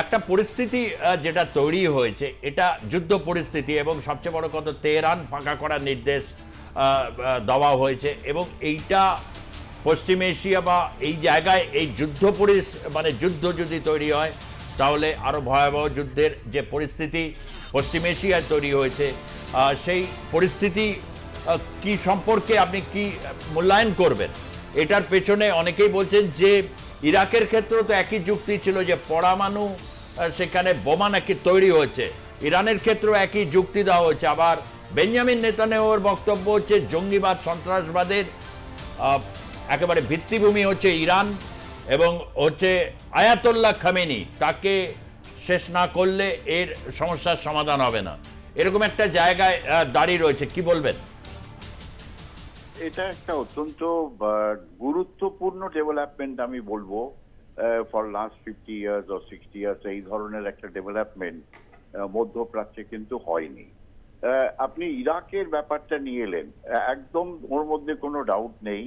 একটা পরিস্থিতি যেটা তৈরি হয়েছে, এটা যুদ্ধ পরিস্থিতি, এবং সবচেয়ে বড় কথা তেহরান ফাঁকা করার নির্দেশ দেওয়া হয়েছে, এবং এইটা পশ্চিম এশিয়া বা এই জায়গায় এই মানে যুদ্ধ যদি তৈরি হয়, তাহলে আরও ভয়াবহ যুদ্ধের যে পরিস্থিতি পশ্চিম এশিয়ায় তৈরি হয়েছে, সেই পরিস্থিতি কি সম্পর্কে আপনি কি মূল্যায়ন করবেন? এটার পেছনে অনেকেই বলছেন যে ইরাকের ক্ষেত্রেও তো একই যুক্তি ছিল যে পরমাণু সেখানে বোমা নাকি তৈরি হচ্ছে, ইরানের ক্ষেত্রেও একই যুক্তি দেওয়া হচ্ছে। আবার বেঞ্জামিন নেতানিয়াহুর বক্তব্য হচ্ছে জঙ্গিবাদ সন্ত্রাসবাদের একেবারে ভিত্তিভূমি হচ্ছে ইরান, এবং হচ্ছে আয়াতুল্লাহ খামেনি, তাকে শেষ না করলে এর সমস্যার সমাধান হবে না, এরকম একটা জায়গায় দাঁড়িয়ে রয়েছে। কি বলবেন? এটা একটা অত্যন্ত গুরুত্বপূর্ণ ডেভেলপমেন্ট আমি বলবো for last 50 years or 60 years. এই ধরনের একটা ডেভেলপমেন্ট মধ্যপ্রাচ্যে কিন্তু হয়নি। আপনি ইরাকের ব্যাপারটা নিয়ে এলেন, একদম ওর মধ্যে কোনো ডাউট নেই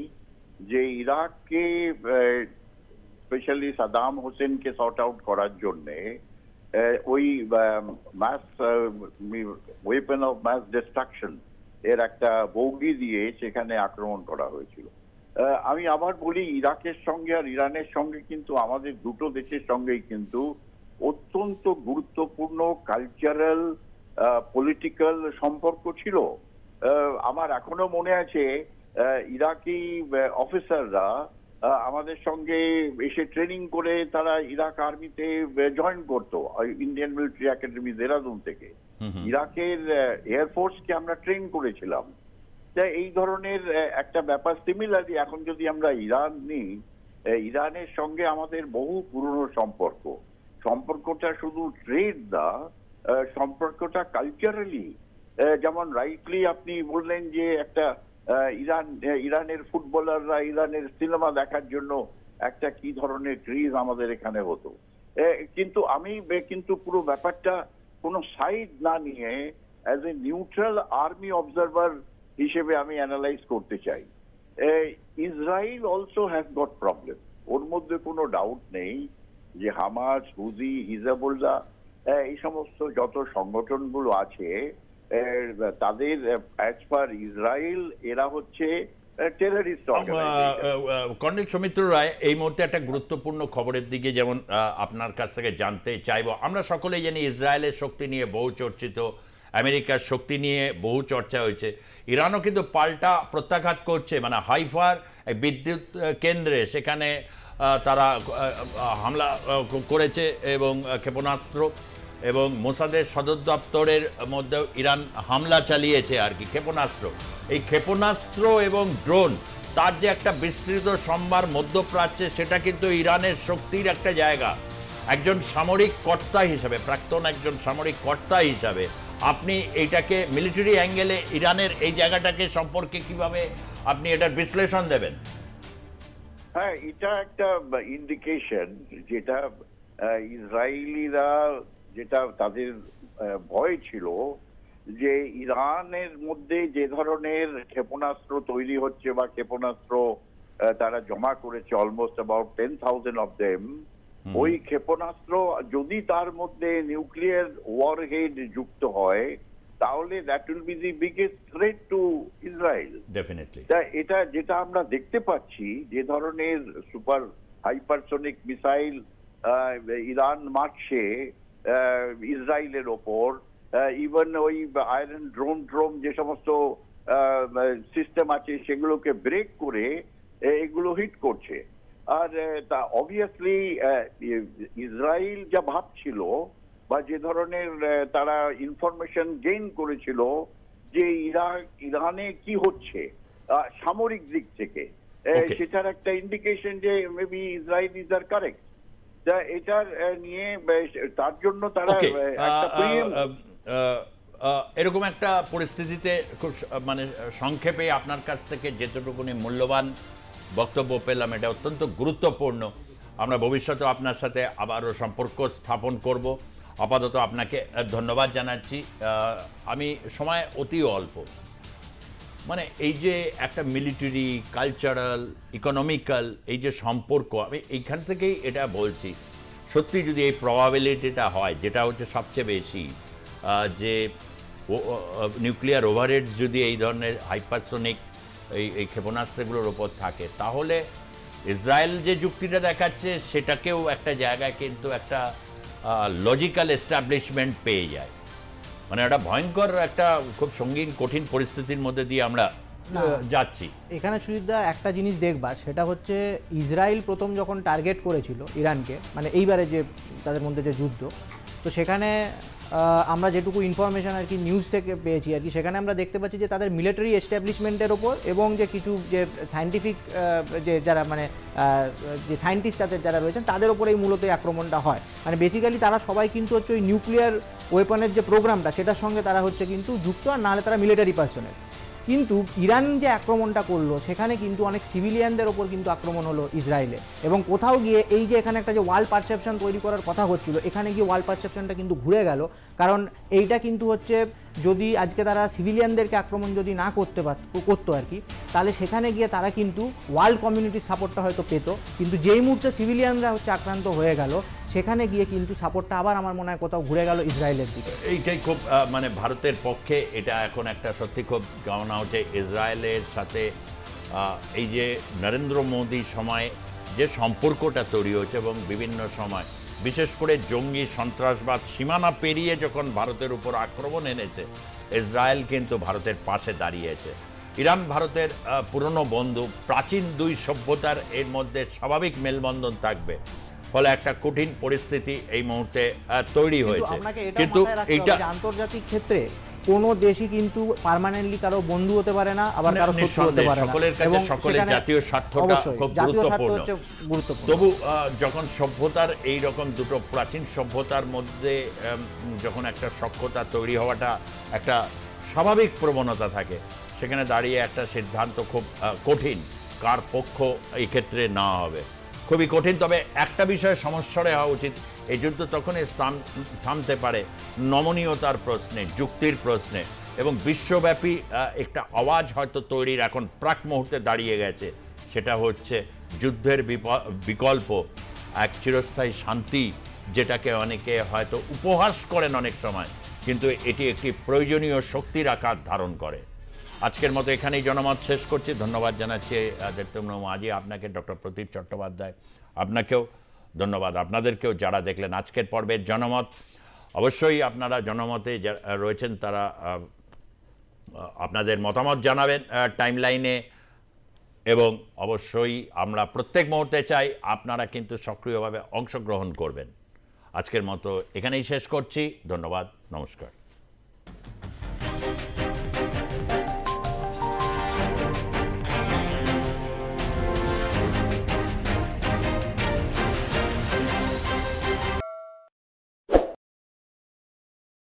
যে ইরাককে স্পেশালি সাদাম হোসেনকে সর্ট আউট করার জন্যে ওই মাস ওয়েপন অফ মাস ডিস্ট্রাকশন এর একটা বৌগি দিয়ে সেখানে আক্রমণ করা হয়েছিল। আমি আবার বলি, ইরাকের সঙ্গে আর ইরানের সঙ্গে কিন্তু আমাদের দুটো দেশের সঙ্গেই কিন্তু অত্যন্ত গুরুত্বপূর্ণ কালচারাল পলিটিক্যাল সম্পর্ক ছিল। আমার এখনো মনে আছে ইরাকি অফিসাররা আমাদের সঙ্গে এসে ট্রেনিং করে তারা ইরাক আর্মিতে জয়েন করতো, ইন্ডিয়ান মিলিটারি একাডেমি দেরাদুন থেকে। ইরাকের এয়ারফোর্সকে আমরা ট্রেন করেছিলাম। তাই এই ধরনের একটা ব্যাপার। সিমিলারলি এখন যদি আমরা ইরান নিই, ইরানের সঙ্গে আমাদের বহু পুরনো সম্পর্কটা শুধু ট্রেড না, সম্পর্কটা কালচারালি। যেমন রাইটলি আপনি বললেন যে একটা ইরানের ফুটবলাররা ইরানের সিনেমা দেখার জন্য একটা কি ধরনের ক্রেজ আমাদের এখানে হতো। কিন্তু আমি পুরো ব্যাপারটা কোনো সাইড না নিয়ে as a neutral army observer হিসেবে আমি অ্যানালাইজ করতে চাই। Israel also has got problem, ওর মধ্যে কোনো ডাউট নেই যে হামাস, হুজি, হিজবুল্লাহ, এই সমস্ত যত সংগঠনগুলো আছে তাদের অ্যাজ পার ইসরায়েল এরা হচ্ছে টেররিস্ট অর্গানাইজেশন। কর্নেল সৌমিত্র রায়, এই মুহূর্তে একটা গুরুত্বপূর্ণ খবরের দিকে যেমন আপনার কাছ থেকে জানতে চাইব। আমরা সকলেই জানি ইসরায়েলের শক্তি নিয়ে বহু চর্চিত, আমেরিকার শক্তি নিয়ে বহু চর্চা হয়েছে। ইরানও কিন্তু পাল্টা প্রত্যাঘাত করছে, মানে হাইফার বিদ্যুৎ কেন্দ্রে সেখানে তারা হামলা করেছে এবং ক্ষেপণাস্ত্র, এবং মোসাদের সদর দপ্তরের মধ্যেও ইরান হামলা চালিয়েছে আর কি, ক্ষেপণাস্ত্র। এই ক্ষেপণাস্ত্র এবং ড্রোন, তার যে একটা বিস্তৃত সম্ভার মধ্যপ্রাচ্যে, সেটা কিন্তু ইরানের শক্তির একটা জায়গা। একজন সামরিক কর্তা হিসাবে, প্রাক্তন একজন সামরিক কর্তা হিসাবে, আপনি এইটাকে মিলিটারি অ্যাঙ্গেলে ইরানের এই জায়গাটাকে সম্পর্কে কিভাবে আপনি এটার বিশ্লেষণ দেবেন? হ্যাঁ, এটা একটা ইন্ডিকেশন যেটা ইসরায়েলিরা, যেটা তাদের ভয় ছিল যে ইরানের মধ্যে যে ধরনের ক্ষেপণাস্ত্র তৈরি হচ্ছে বা ক্ষেপণাস্ত্র তারা জমা করেছে, অলমোস্ট অ্যাবাউট 10,000 অফ দেম, ওই ক্ষেপণাস্ত্র যদি তার মধ্যে নিউক্লিয়ার ওয়ারহেড যুক্ত হয়, তাহলে that will be the biggest threat to Israel. Definitely. এটা যেটা আমরা দেখতে পাচ্ছি, যে ধরনের সুপার হাইপারসোনিক মিসাইল ইরান মারছে ইসরায়েলের ওপর, ইভেন ওই আয়রন ড্রোন যে সমস্ত সিস্টেম আছে সেগুলোকে ব্রেক করে এগুলো হিট করছে। আর তা অবভিয়াসলি ইসরায়েল যা ভাবছিল বা যে ধরনের তারা ইনফরমেশন গেইন করেছিল যে ইরানে কি হচ্ছে সামরিক দিক থেকে, সেটার একটা ইন্ডিকেশন যে মেবি ইসরায়েলিজ আর কারেক্ট। তা এটার নিয়ে তার জন্য তারা ওকে একটা এরকম একটা পরিস্থিতিতে খুব মানে সংক্ষেপে আপনার কাছ থেকে যেটুকুনি মূল্যবান বক্তব্য পেলাম, এটা অত্যন্ত গুরুত্বপূর্ণ। আমরা ভবিষ্যতে আপনার সাথে আবারও সম্পর্ক স্থাপন করব। আপাতত আপনাকে ধন্যবাদ জানাচ্ছি। আমি সময় অতি অল্প, মানে এই যে একটা মিলিটারি, কালচারাল, ইকোনমিক্যাল এই যে সম্পর্ক, আমি এইখান থেকেই এটা বলছি, সত্যি যদি এই প্রবাবিলিটিটা হয়, যেটা হচ্ছে সবচেয়ে বেশি, যে নিউক্লিয়ার ওভারহেড যদি এই ধরনের হাইপারসোনিক এই ক্ষেপণাস্ত্রগুলোর ওপর থাকে, তাহলে ইসরায়েল যে যুক্তিটা দেখাচ্ছে সেটাকেও একটা জায়গায় কিন্তু একটা লজিক্যাল এস্টাবলিশমেন্ট পেয়ে যায়। মানে একটা ভয়ঙ্কর একটা খুব সঙ্গীন কঠিন পরিস্থিতির মধ্যে দিয়ে আমরা যাচ্ছি। এখানে সুজিতদা একটা জিনিস দেখবা, সেটা হচ্ছে ইসরায়েল প্রথম যখন টার্গেট করেছিল ইরানকে, মানে এইবারে যে তাদের মধ্যে যে যুদ্ধ, তো সেখানে আমরা যেটুকু ইনফরমেশন আর কি নিউজ থেকে পেয়েছি আর কি, সেখানে আমরা দেখতে পাচ্ছি যে তাদের মিলিটারি এস্টাবলিশমেন্টের ওপর এবং যে কিছু যে সায়েন্টিফিক যে যারা মানে যে সায়েন্টিস্ট তাদের যারা রয়েছেন তাদের ওপরেই মূলত এই আক্রমণটা হয়। মানে বেসিক্যালি তারা সবাই কিন্তু হচ্ছে ওই নিউক্লিয়ার ওয়েপনের যে প্রোগ্রামটা সেটার সঙ্গে তারা হচ্ছে কিন্তু যুক্ত, আর নাহলে তারা মিলিটারি পার্সনের। কিন্তু ইরান যে আক্রমণটা করলো সেখানে কিন্তু অনেক সিভিলিয়ানদের ওপর কিন্তু আক্রমণ হলো ইসরায়েলে, এবং কোথাও গিয়ে এই যে এখানে একটা যে ওয়ার্ল্ড পারসেপশন তৈরি করার কথা হচ্ছিল, এখানে গিয়ে ওয়ার্ল্ড পারসেপশনটা কিন্তু ঘুরে গেল। কারণ এইটা কিন্তু হচ্ছে যদি আজকে তারা সিভিলিয়ানদেরকে আক্রমণ যদি না করতো আর কি, তাহলে সেখানে গিয়ে তারা কিন্তু ওয়ার্ল্ড কমিউনিটির সাপোর্টটা হয়তো পেত, কিন্তু যেই মুহূর্তে সিভিলিয়ানরা হচ্ছে আক্রান্ত হয়ে গেল, সেখানে গিয়ে কিন্তু সাপোর্টটা আবার আমার মনে হয় কোথাও ঘুরে গেল ইসরায়েলের দিকে। এইটাই খুব মানে ভারতের পক্ষে এটা এখন একটা সত্যি খুব গণনা হচ্ছে। ইসরায়েলের সাথে এই যে নরেন্দ্র মোদী সময় যে সম্পর্কটা তৈরি হয়েছে, এবং বিভিন্ন সময় বিশেষ করে জঙ্গি সন্ত্রাসবাদ সীমানা পেরিয়ে যখন ভারতের উপর আক্রমণ এনেছে, ইসরায়েল কিন্তু ভারতের পাশে দাঁড়িয়েছে। ইরান ভারতের পুরনো বন্ধু, প্রাচীন দুই সভ্যতার এর মধ্যে স্বাভাবিক মেলবন্ধন থাকবে, ফলে একটা কঠিন পরিস্থিতি এই মুহূর্তে তৈরি হয়েছে। কিন্তু এটা আন্তর্জাতিক ক্ষেত্রে কোনো দেশই কিন্তু পার্মানেন্টলি কারো বন্ধু হতে পারে না, আবার কারো শত্রু হতে পারে না। সকলের কাছে সকলের জাতীয় স্বার্থটা খুব গুরুত্বপূর্ণ। তবু যখন সভ্যতার এই রকম দুটো প্রাচীন সভ্যতার মধ্যে যখন একটা সখ্যতা তৈরি হওয়াটা একটা স্বাভাবিক প্রবণতা থাকে, সেখানে দাঁড়িয়ে একটা সিদ্ধান্ত খুব কঠিন, কার পক্ষ এই ক্ষেত্রে না হবে খুবই কঠিন। তবে একটা বিষয়ে সমস্যারে হওয়া উচিত, এই যুদ্ধ তখনই থামতে পারে নমনীয়তার প্রশ্নে, যুক্তির প্রশ্নে, এবং বিশ্বব্যাপী একটা আওয়াজ হয়তো তৈরির এখন প্রাক মুহূর্তে দাঁড়িয়ে গেছে। সেটা হচ্ছে যুদ্ধের বিকল্প এক চিরস্থায়ী শান্তি, যেটাকে অনেকে হয়তো উপহাস করেন অনেক সময়, কিন্তু এটি একটি প্রয়োজনীয় শক্তির আকার ধারণ করে। আজকের মতো এখানেই জনমত শেষ করছি। ধন্যবাদ জানাচ্ছি আদিত্যম্ন মাঝি, আপনাকে, ডক্টর প্রতীপ চট্টোপাধ্যায় আপনাকেও ধন্যবাদ, আপনাদেরকেও যারা দেখলেন আজকের পর্বের জনমত। অবশ্যই আপনারা জনমতে রয়েছেন তারা আপনাদের মতামত জানাবেন টাইমলাইনে, এবং অবশ্যই আমরা প্রত্যেক মুহূর্তে চাই আপনারা কিন্তু সক্রিয়ভাবে অংশগ্রহণ করবেন। আজকের মতো এখানেই শেষ করছি। ধন্যবাদ, নমস্কার।